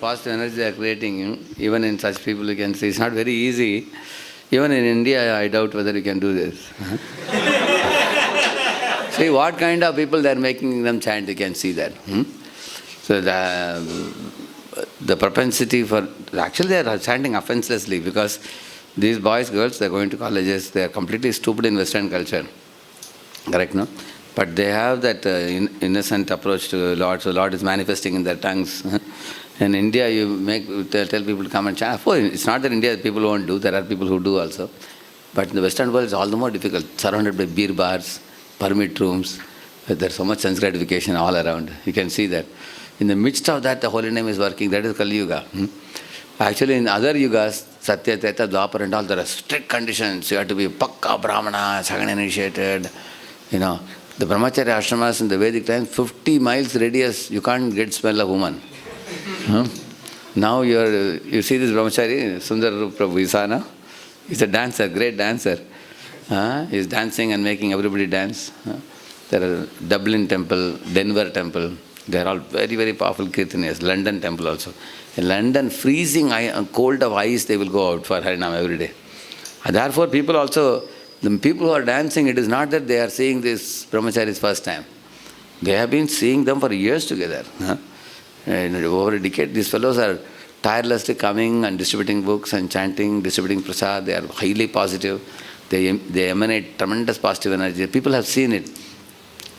positive energy they are creating, even in such people you can see, it's not very easy. Even in India, I doubt whether you can do this. See what kind of people they are making them chant, you can see that. So the propensity for, actually they are chanting offenselessly because these boys, girls, they are going to colleges, they are completely stupid in Western culture. Correct, no? But they have that innocent approach to Lord, so Lord is manifesting in their tongues. In India, you tell people to come and chant. Of course, it's not that in India people won't do, there are people who do also. But in the Western world, it's all the more difficult, surrounded by beer bars, permit rooms, there's so much sense gratification all around. You can see that. In the midst of that, the holy name is working, that is Kali Yuga. Actually, in other yugas, Satya, Treta, Dwapar and all, there are strict conditions. You have to be Pakka Brahmana, second initiated, you know. The Brahmacharya ashramas in the Vedic times, 50 miles radius, you can't get smell of woman. Now you see this Brahmachari, Sundar Prabhu Isana, he's a dancer, great dancer. He's dancing and making everybody dance. There are Dublin temple, Denver temple, they are all very, very powerful kirtanias. London temple also. In London, freezing cold of ice, they will go out for Harinam every day. And therefore, people also, the people who are dancing, it is not that they are seeing this brahmacharis first time. They have been seeing them for years together. And over a decade, these fellows are tirelessly coming and distributing books and chanting, distributing prasad. They are highly positive. They emanate tremendous positive energy. People have seen it.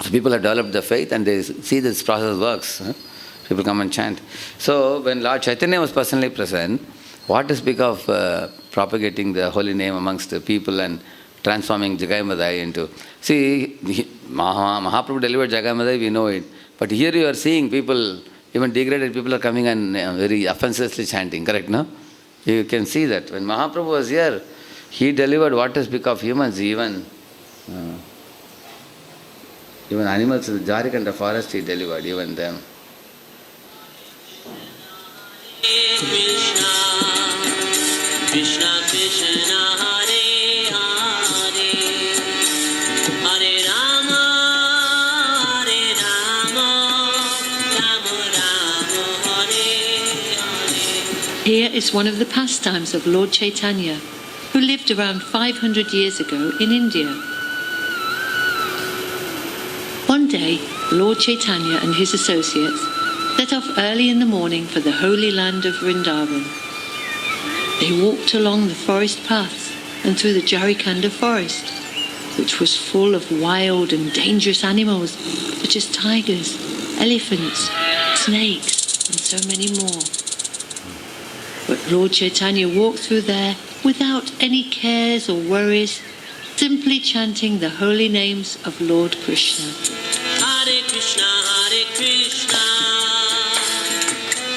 So people have developed the faith and they see this process works. People come and chant. So when Lord Chaitanya was personally present, what to speak of propagating the holy name amongst the people and transforming Jagai Madai into... See, Mahaprabhu delivered Jagai Madai, we know it. But here you are seeing people, even degraded people are coming and very offenselessly chanting, correct, no? You can see that. When Mahaprabhu was here, he delivered what to speak of humans, even animals in the Jharkhand forest he delivered, even them. Krishna Krishna Hare Hare Hare Rama Rama Rama Hare. Here is one of the pastimes of Lord Chaitanya, who lived around 500 years ago in India. One day, Lord Chaitanya and his associates set off early in the morning for the holy land of Vrindavan. They walked along the forest paths and through the Jharikanda forest, which was full of wild and dangerous animals such as tigers, elephants, snakes, and so many more. But Lord Chaitanya walked through there without any cares or worries, simply chanting the holy names of Lord Krishna. Hare Krishna, Hare Krishna,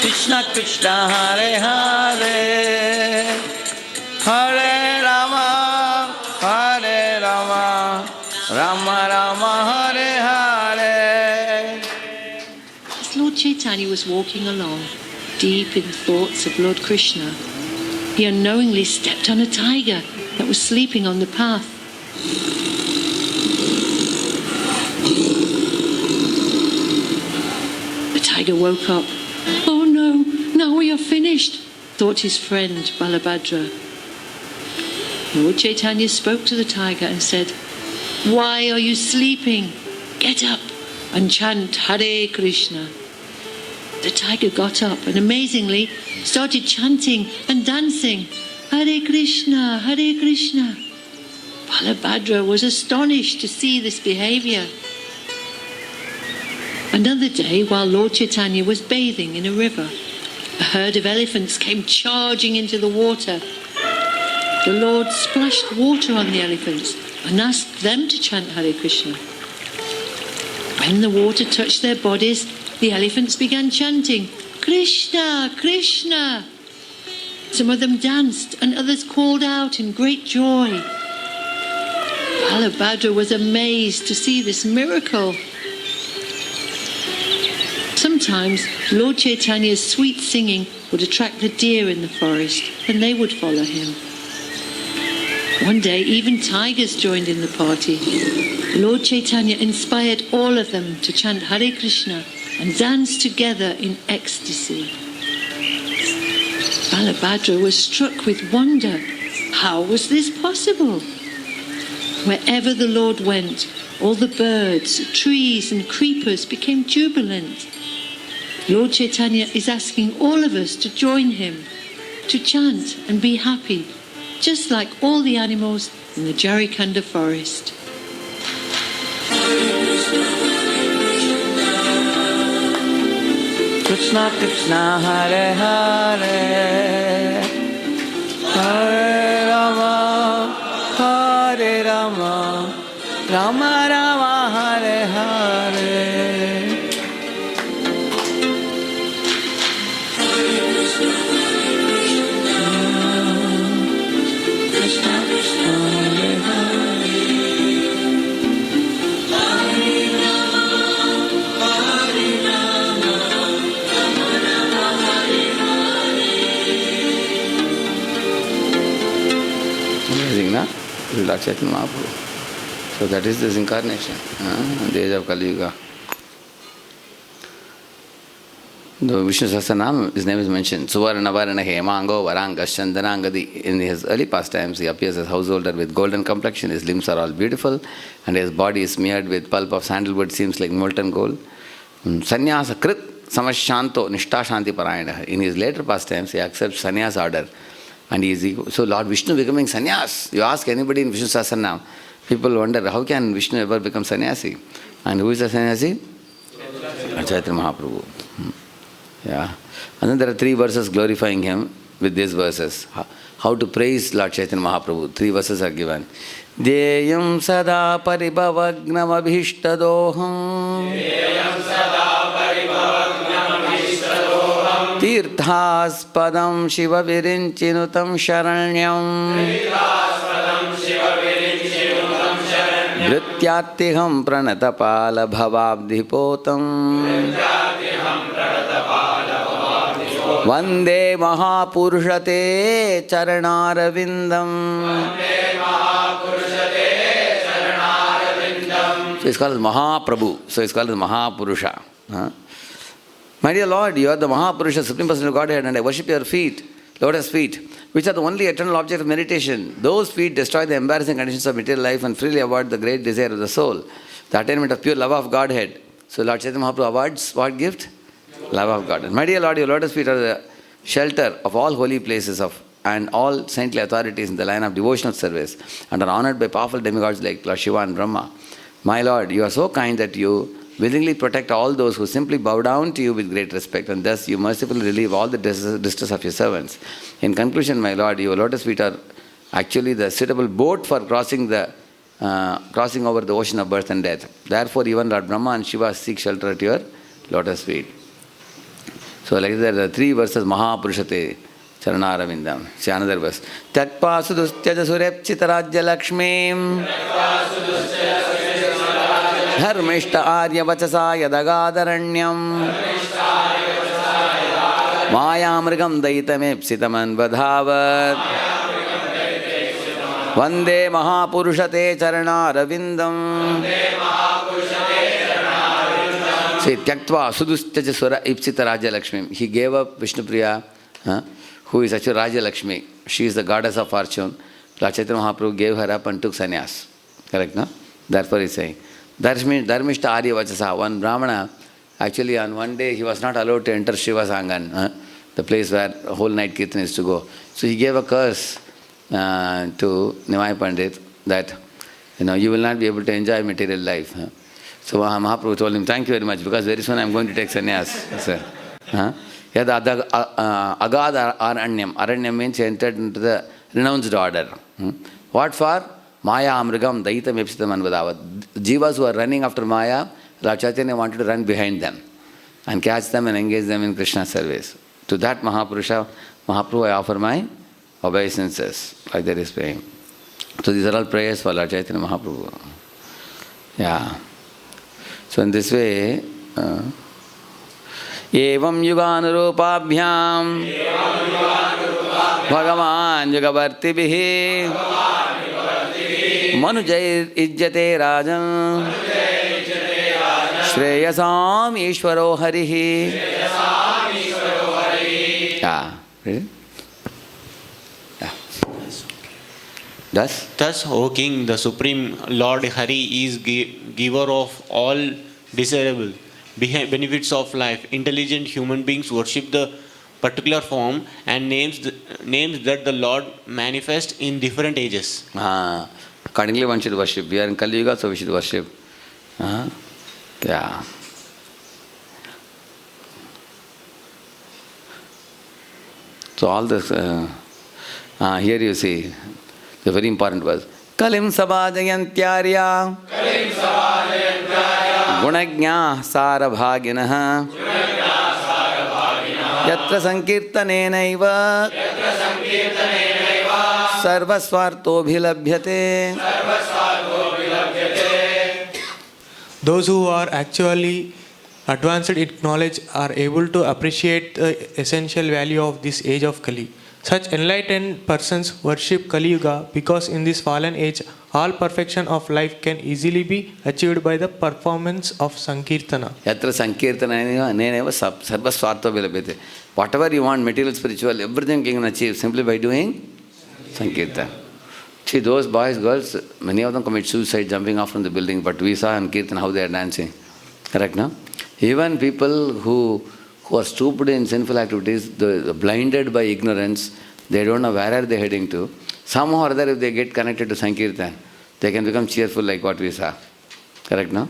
Krishna Krishna, Hare Hare, Hare Rama, Hare Rama, Rama Rama, Hare Hare. As Lord Chaitanya was walking along, deep in thoughts of Lord Krishna, he unknowingly stepped on a tiger that was sleeping on the path. The tiger woke up. Oh no, now we are finished, thought his friend Balabhadra. Lord Chaitanya spoke to the tiger and said, "Why are you sleeping? Get up and chant Hare Krishna." The tiger got up and amazingly started chanting and dancing, Hare Krishna, Hare Krishna. Balabhadra was astonished to see this behavior. Another day, while Lord Chaitanya was bathing in a river, a herd of elephants came charging into the water. The Lord splashed water on the elephants and asked them to chant Hare Krishna. When the water touched their bodies, the elephants began chanting, Krishna, Krishna. Some of them danced and others called out in great joy. Balabhadra was amazed to see this miracle. Sometimes Lord Chaitanya's sweet singing would attract the deer in the forest and they would follow him. One day even tigers joined in the party. Lord Chaitanya inspired all of them to chant Hare Krishna and dance together in ecstasy. Balabhadra was struck with wonder. How was this possible? Wherever the Lord went, all the birds, trees and creepers became jubilant. Lord Chaitanya is asking all of us to join him, to chant and be happy, just like all the animals in the Jarikanda forest. Krishna Krishna Hare Hare Hare Rama Hare Rama Rama Rama Hare Hare Krishna Krishna Hare Hare Na? Lord Chaitanya Mahaprabhu. So that is this incarnation, the age of Kali Yuga. The Vishnu Sahasranam, his name is mentioned. Suvarna Varana Hemango Varangas Chandanangadi. In his early pastimes, he appears as householder with golden complexion. His limbs are all beautiful, and his body is smeared with pulp of sandalwood, seems like molten gold. Sannyasa Krit Samashanto Nishta Shanti Parayana. In his later pastimes, he accepts sannyas order. And he is so Lord Vishnu becoming sannyas. You ask anybody in Vishnu Sahasranam, people wonder how can Vishnu ever become sannyasi? And who is the sannyasi? Chaitanya Mahaprabhu. Yeah. And then there are 3 verses glorifying him with these verses. How to praise Lord Chaitanya Mahaprabhu. 3 verses are given. Deyam sada paribhavagnam abhishtadoham. Deyam sada paribhavagnam abhishtadoham. Tirthaspadam shiva virinchinutam sharanyam. Tirthaspadam shiva virinchinutam sharanyam. Vrityatiham pranatapala bhavabdhipotam. Vande Mahapurushate Charanaravindam. So it's called as Mahaprabhu. So it's called as Mahapurusha. My dear Lord, you are the Mahapurusha, Supreme Person of Godhead, and I worship your feet, lotus feet, which are the only eternal object of meditation. Those feet destroy the embarrassing conditions of material life and freely award the great desire of the soul, the attainment of pure love of Godhead. So Lord Chaitanya Mahaprabhu awards what gift? Love of God. And my dear Lord, your lotus feet are the shelter of all holy places and all saintly authorities in the line of devotional service and are honored by powerful demigods like Lord Shiva and Brahma. My Lord, you are so kind that you willingly protect all those who simply bow down to you with great respect, and thus you mercifully relieve all the distress of your servants. In conclusion, my Lord, your lotus feet are actually the suitable boat for crossing over the ocean of birth and death. Therefore, even Lord Brahma and Shiva seek shelter at your lotus feet. So like that, the 3 verses, Mahapurushate Charanaravindam. See another verse. Tyakpa sudustyaja surepchita rajya lakshmim. Dharmishta arya vachasa yadagadharanyam. Mayamrigam daitamepsitam anvadhavat. Vande Mahapurushate Charanaravindam. See, Tyaktva Sudustyaja Swara Ipsita Raja Lakshmi. He gave up Vishnupriya, who is actually Raja Lakshmi. She is the goddess of fortune. Lord Chaitanya Mahaprabhu gave her up and took sannyas. Correct, no? Therefore he is saying, Dharmishta Arya Vachasa. One Brahmana, actually on one day he was not allowed to enter Shiva's Angan, the place where whole night kirtan is to go. So he gave a curse to Nimai Pandit that you will not be able to enjoy material life. So Mahaprabhu told him, thank you very much, because very soon I am going to take sannyas. Yad agad aranyam. Aranyam means he entered into the renounced order. What for? Maya amrigam daitam epsitam anvadavat. Jivas who are running after Maya, Lord Chaitanya wanted to run behind them and catch them and engage them in Krishna service. To that Mahaprabhu, I offer my obeisances, like that is praying. So these are all prayers for Lord Chaitanya Mahaprabhu. Yeah. So in this way, Evam yuganurupabhyam Bhagavan yugavartibhihi Manujair ijjate rajan Shreyasam Ishvaro Harihi. Yeah. Ready? Thus, O King, the Supreme Lord Hari is giver of all desirable benefits of life. Intelligent human beings worship the particular form and names that the Lord manifests in different ages. Accordingly, one should worship. We are in Kali Yuga, so we should worship. Yeah. So all this, here you see the very important verse. Kalim sabhajayantyarya gunagnya sarabhaginaha yatra sankirtanenaiva sarvasvarto bhilabhyate. Those who are actually advanced in knowledge are able to appreciate the essential value of this age of Kali. Such enlightened persons worship Kali Yuga because in this fallen age, all perfection of life can easily be achieved by the performance of Sankirtana. Yatra Sankirtana neneva sarvasvarto bhilabhyate. Whatever you want, material, spiritual, everything you can achieve simply by doing Sankirtana. See, those boys, girls, many of them commit suicide jumping off from the building, but we saw in Kirtan how they are dancing. Correct, no? Even people who are stupid in sinful activities, blinded by ignorance, they don't know where are they heading to. Somehow or other, if they get connected to Sankirtan, they can become cheerful like what we saw. Correct, no?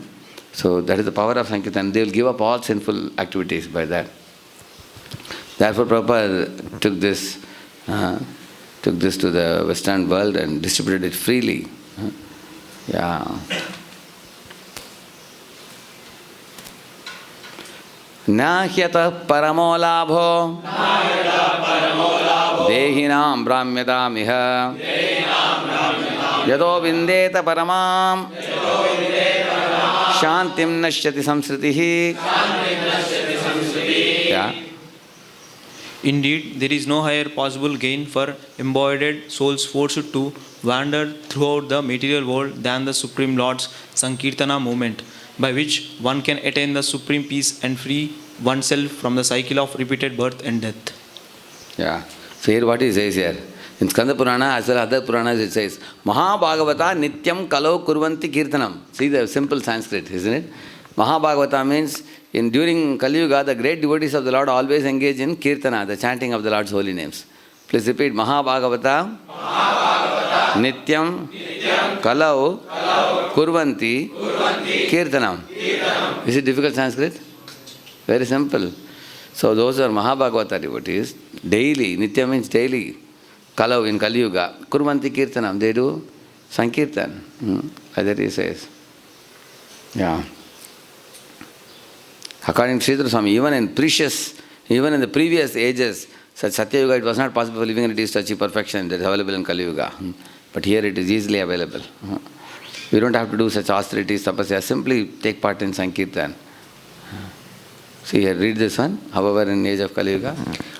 So that is the power of Sankirtan. They will give up all sinful activities by that. Therefore, Prabhupada took this to the Western world and distributed it freely. Yeah. Na hyata paramo labho dehinam brahmyadam iha yado vindeta paramam shantim nashyati samsritihi. Yeah. Indeed, there is no higher possible gain for embodied souls forced to wander throughout the material world than the Supreme Lord's Sankirtana movement, by which one can attain the supreme peace and free oneself from the cycle of repeated birth and death. Yeah. So here what he says here. In Skanda Purana as well as other Puranas it says, Mahabhagavata nityam kalau kurvanti kirtanam. See the simple Sanskrit, isn't it? Mahabhagavata means during Kali Yuga, the great devotees of the Lord always engage in Kirtana, the chanting of the Lord's holy names. Please repeat, Mahabhagavata nityam kalau kurvanti kirtanam. Is it difficult Sanskrit? Very simple. So those are Mahabhagavata devotees, daily, nitya means daily, kalau in Kali Yuga, kurvanti kirtanam, they do Sankirtan, as that he says. Yeah. According to Sridhar Swami, even in the previous ages, such Satya Yuga, it was not possible for living entities to achieve perfection that is available in Kali Yuga. But here it is easily available. We don't have to do such austerities, tapasya, simply take part in Sankirtan. See here, read this one. However, in the age of Kali Yuga.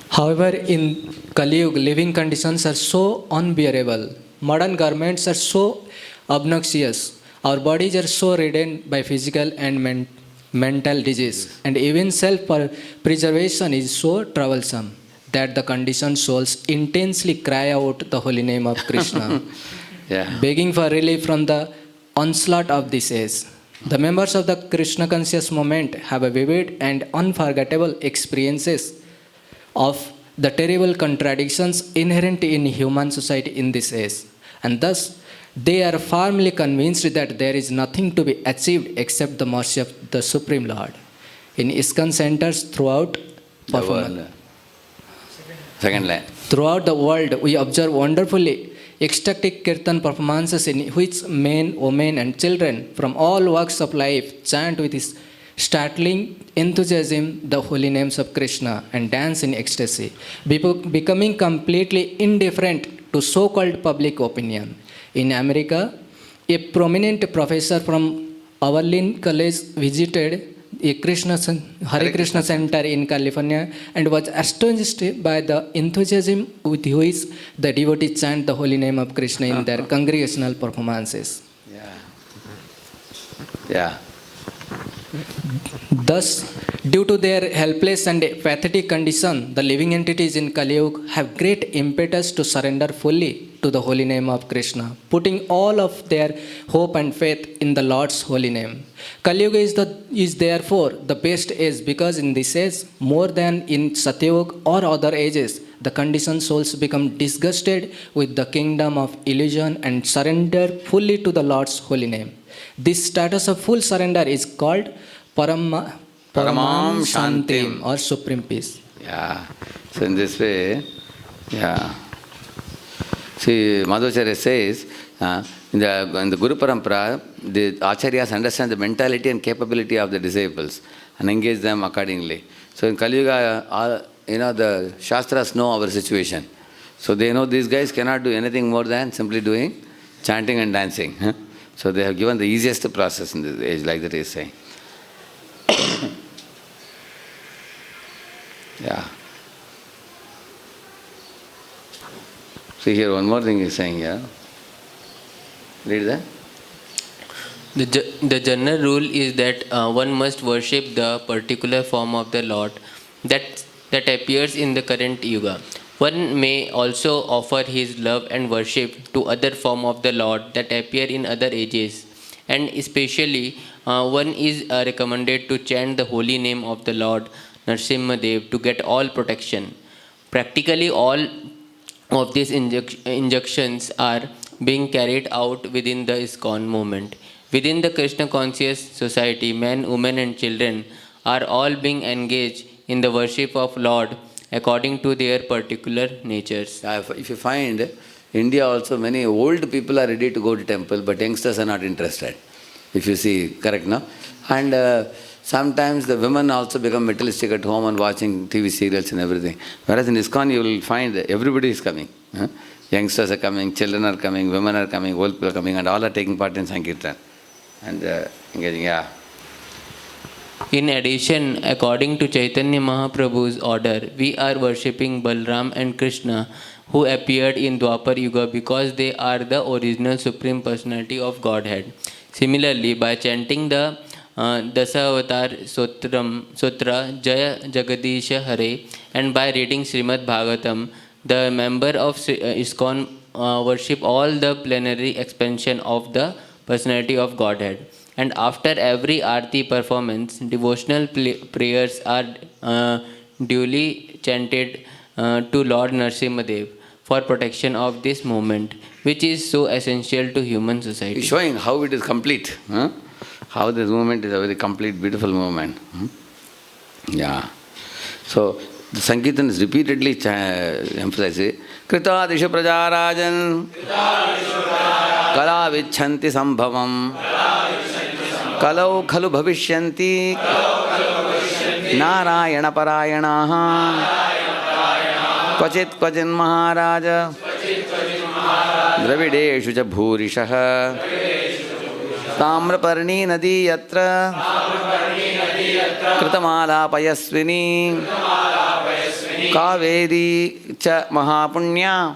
However, in Kali Yuga, living conditions are so unbearable. Modern garments are so obnoxious. Our bodies are so ridden by physical and mental disease. And even self-preservation is so troublesome that the conditioned souls intensely cry out the holy name of Krishna, begging for relief from the onslaught of this age. The members of the Krishna conscious movement have a vivid and unforgettable experiences of the terrible contradictions inherent in human society in this age, and thus they are firmly convinced that there is nothing to be achieved except the mercy of the Supreme Lord. In ISKCON centers throughout the world. Second line. Throughout the world, we observe wonderfully ecstatic kirtan performances in which men, women, and children from all walks of life chant with startling enthusiasm the holy names of Krishna and dance in ecstasy, becoming completely indifferent to so-called public opinion. In America, a prominent professor from Oberlin College visited a Hare Krishna center in California and was astonished by the enthusiasm with which the devotees chant the holy name of Krishna in their congregational performances. Yeah. Thus, due to their helpless and pathetic condition, the living entities in Kali Yuga have great impetus to surrender fully to the holy name of Krishna, putting all of their hope and faith in the Lord's holy name. Kali Yuga is therefore the best age because in this age, more than in Satyayuga or other ages, the conditioned souls become disgusted with the kingdom of illusion and surrender fully to the Lord's holy name. This status of full surrender is called Paramam Shantim or supreme peace. Yeah. So in this way, yeah. See, Madhvacharya says, in the Guru Parampara, the Acharyas understand the mentality and capability of the disciples and engage them accordingly. So in Kali Yuga, the Shastras know our situation. So they know these guys cannot do anything more than simply doing chanting and dancing. So they have given the easiest process in this age, like that he is saying. Yeah. See here, one more thing he is saying here. Read that. The general rule is that one must worship the particular form of the Lord that appears in the current yuga. One may also offer his love and worship to other form of the Lord that appear in other ages. And especially, one is recommended to chant the holy name of the Lord Narasimha Dev to get all protection. Practically all of these injunctions are being carried out within the ISKCON movement. Within the Krishna conscious society, men, women and children are all being engaged in the worship of Lord according to their particular natures. If you find, India also many old people are ready to go to temple, but youngsters are not interested. If you see, correct, no? And sometimes the women also become materialistic at home and watching TV serials and everything. Whereas in ISKCON you will find that everybody is coming. Youngsters are coming, children are coming, women are coming, old people are coming, and all are taking part in Sankirtan. And engaging, yeah. In addition, according to Chaitanya Mahaprabhu's order, we are worshipping Balram and Krishna who appeared in Dwapar Yuga because they are the original Supreme Personality of Godhead. Similarly, by chanting the Dasavatar Sutra Jaya Jagadisha Hare and by reading Srimad Bhagavatam, the member of ISKCON worship all the plenary expansion of the personality of Godhead. And after every Aarti performance, devotional prayers are duly chanted to Lord Narasimha Dev for protection of this movement, which is so essential to human society. He's showing how it is complete. How this movement is a very complete, beautiful movement. Yeah. So, the Sankirtan is repeatedly emphasized. Krita Disha Prajarajan Kala Vichanti Sambhavam Kalau Khalu Bhavishyanti Narayana Parayanaha Kvachit Kvajin Maharaja Dravideshu Cha Bhurishaha Tamraparni Nadi Yatra Kritamala Payasvini Kaveri Cha Mahapunya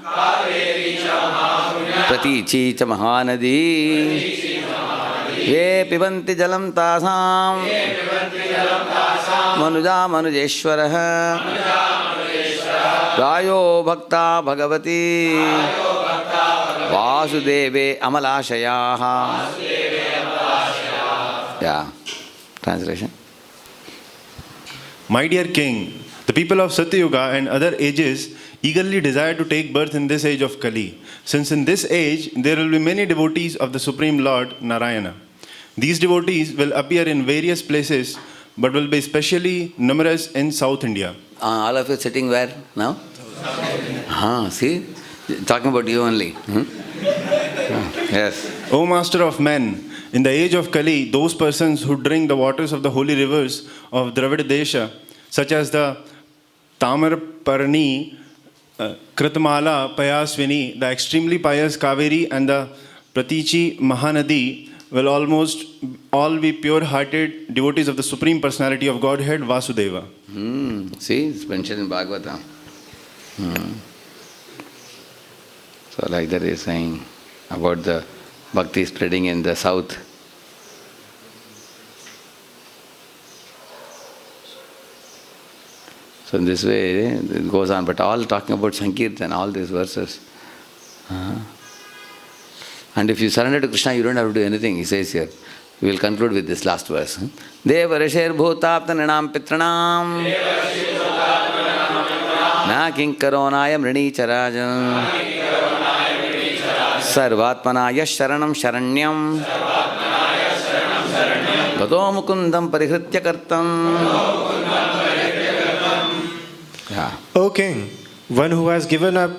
Pratichi Cha Mahanadi Ye Pibanti Jalam Tasam Manuja Manujeshwaraha Rayo Bhakta Bhagavati Vasudeve Amalashayaha. Yeah. Translation. My dear king, the people of Satyuga and other ages eagerly desire to take birth in this age of Kali, since in this age there will be many devotees of the Supreme Lord Narayana. These devotees will appear in various places, but will be especially numerous in South India. All of you sitting where now? See? Talking about you only. Yes. O Master of Men, in the age of Kali, those persons who drink the waters of the holy rivers of Dravida Desha, such as the Tamarparni, Kritamala Payasvini, the extremely pious Kaveri and the Pratichi Mahanadi, will almost all be pure-hearted devotees of the Supreme Personality of Godhead, Vasudeva. See, it's mentioned in Bhagavatam. So like that is saying about the bhakti spreading in the south. So in this way it goes on, but all talking about Sankirtan, all these verses. And if you surrender to Krishna, you don't have to do anything, he says here. We will conclude with this last verse. Deva Rishir Bhutaptananam Pitranam Na Kinkaronaya Mrini Charajam Sarvatmanaya Sharanam Sharanyam Gato Mukundam Parihritya Kartam. O King, one who has given up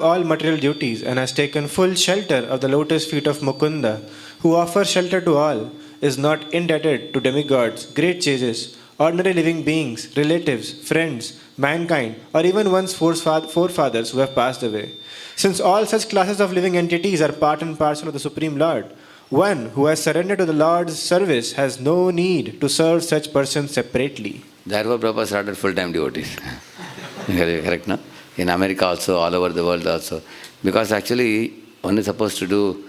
all material duties and has taken full shelter of the lotus feet of Mukunda, who offers shelter to all, is not indebted to demigods, great sages, ordinary living beings, relatives, friends, mankind, or even one's forefathers who have passed away. Since all such classes of living entities are part and parcel of the Supreme Lord, one who has surrendered to the Lord's service has no need to serve such persons separately. Therefore, Prabhupada started full-time devotees. Correct, no? In America also, all over the world also. Because actually, one is supposed to do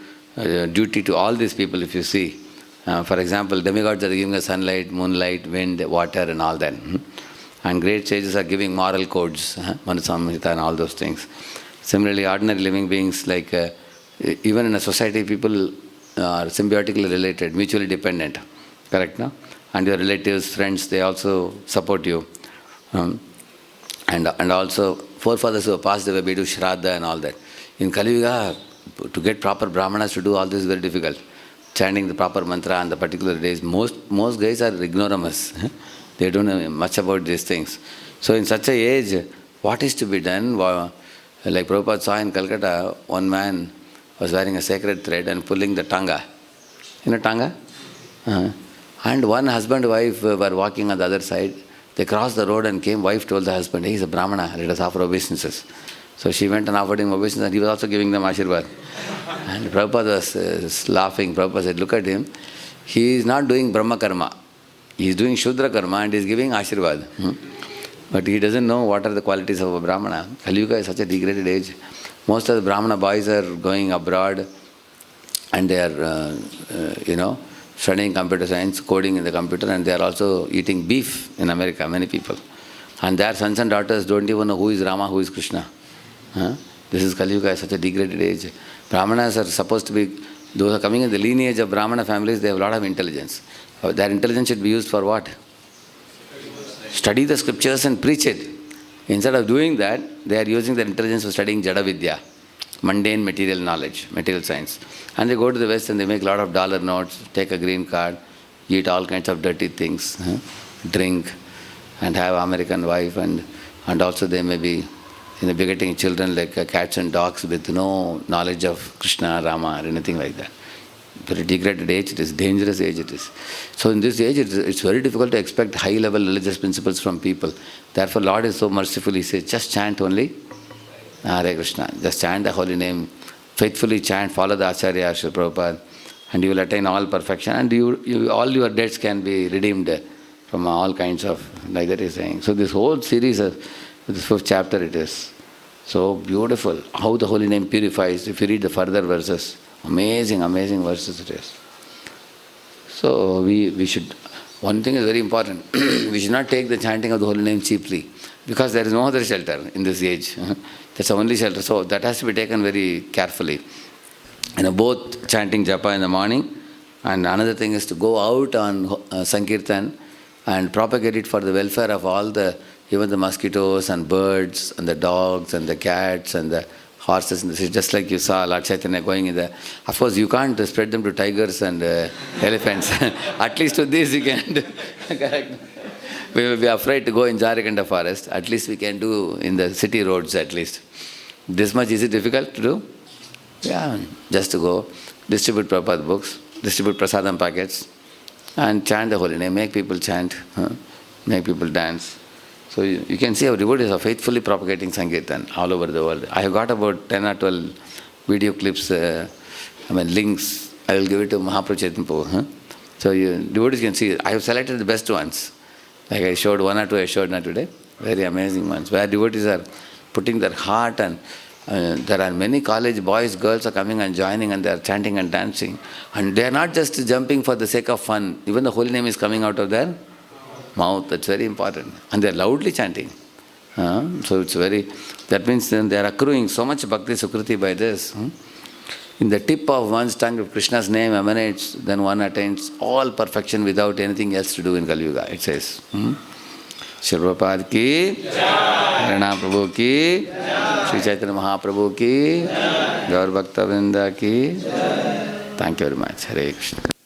duty to all these people, if you see. For example, demigods are giving us sunlight, moonlight, wind, water and all that. And great sages are giving moral codes, Manusamhita and all those things. Similarly, ordinary living beings, like even in a society, people are symbiotically related, mutually dependent. Correct, no? And your relatives, friends, they also support you. And also, forefathers who have passed away, we do Shraddha and all that. In Kali Yuga, to get proper Brahmanas to do all this is very difficult. Chanting the proper mantra on the particular days, most guys are ignoramus. They don't know much about these things. So in such a age, what is to be done? Like Prabhupada saw in Calcutta, one man was wearing a sacred thread and pulling the tanga. You know tanga? And one husband and wife were walking on the other side. They crossed the road and came. Wife told the husband, "He is a Brahmana, let us offer obeisances." So she went and offered him obeisances, and he was also giving them Ashirvad. And Prabhupada was laughing. Prabhupada said, "Look at him. He is not doing Brahma Karma. He is doing Shudra Karma and he is giving Ashirvad. But he doesn't know what are the qualities of a Brahmana." Kali Yuga is such a degraded age. Most of the Brahmana boys are going abroad and they are, studying computer science, coding in the computer, and they are also eating beef in America, many people. And their sons and daughters don't even know who is Rama, who is Krishna. This is Kali Yuga, such a degraded age. Brahmanas are supposed to be, those who are coming in the lineage of Brahmana families, they have a lot of intelligence. Their intelligence should be used for what? Study the scriptures and preach it. Instead of doing that, they are using their intelligence for studying Jada Vidya, mundane material knowledge, material science. And they go to the West and they make a lot of dollar notes, take a green card, eat all kinds of dirty things, drink, and have American wife, and also they may be begetting children like cats and dogs with no knowledge of Krishna, Rama, or anything like that. Very degraded age it is, dangerous age it is. So in this age, it's very difficult to expect high-level religious principles from people. Therefore, Lord is so merciful, He says, just chant only Hare Krishna. Just chant the holy name, faithfully chant, follow the Acharya, Srila Prabhupada, and you will attain all perfection, and all your debts can be redeemed from all kinds of, like that He is saying. So this whole series of this 5th chapter, it is so beautiful, how the holy name purifies. If you read the further verses, amazing, amazing verses it is. So we should, one thing is very important, we should not take the chanting of the holy name cheaply, because there is no other shelter in this age. That's the only shelter. So that has to be taken very carefully. Both chanting japa in the morning, and another thing is to go out on Sankirtan and propagate it for the welfare of all even the mosquitoes and birds and the dogs and the cats and the horses in the city, just like you saw Lord Chaitanya going in there. Of course, you can't spread them to tigers and elephants. At least to this you can do. Correct. We will be afraid to go in Jharkhanda forest. At least we can do in the city roads at least. This much is it difficult to do? Yeah, just to go, distribute Prabhupada books, distribute prasadam packets, and chant the holy name, make people chant, make people dance. So you can see our devotees are faithfully propagating Sankirtan all over the world. I have got about 10 or 12 video clips, links. I will give it to Mahaprabhu Chaitanya. So devotees can see. I have selected the best ones. Like I showed one or two, I showed not today. Very amazing ones, where devotees are putting their heart, and there are many college boys, girls are coming and joining, and they are chanting and dancing. And they are not just jumping for the sake of fun. Even the holy name is coming out of their mouth. That's very important. And they are loudly chanting. So it's very, that means then they are accruing so much bhakti sukriti by this. In the tip of one's tongue, if Krishna's name emanates, then one attains all perfection without anything else to do in Kali Yuga, it says. Srila Prabhupada ki, Harinam Prabhu ki, Sri Chaitanya Mahaprabhu ki, Gaur Bhakta Vrinda ki. Thank you very much. Hare Krishna.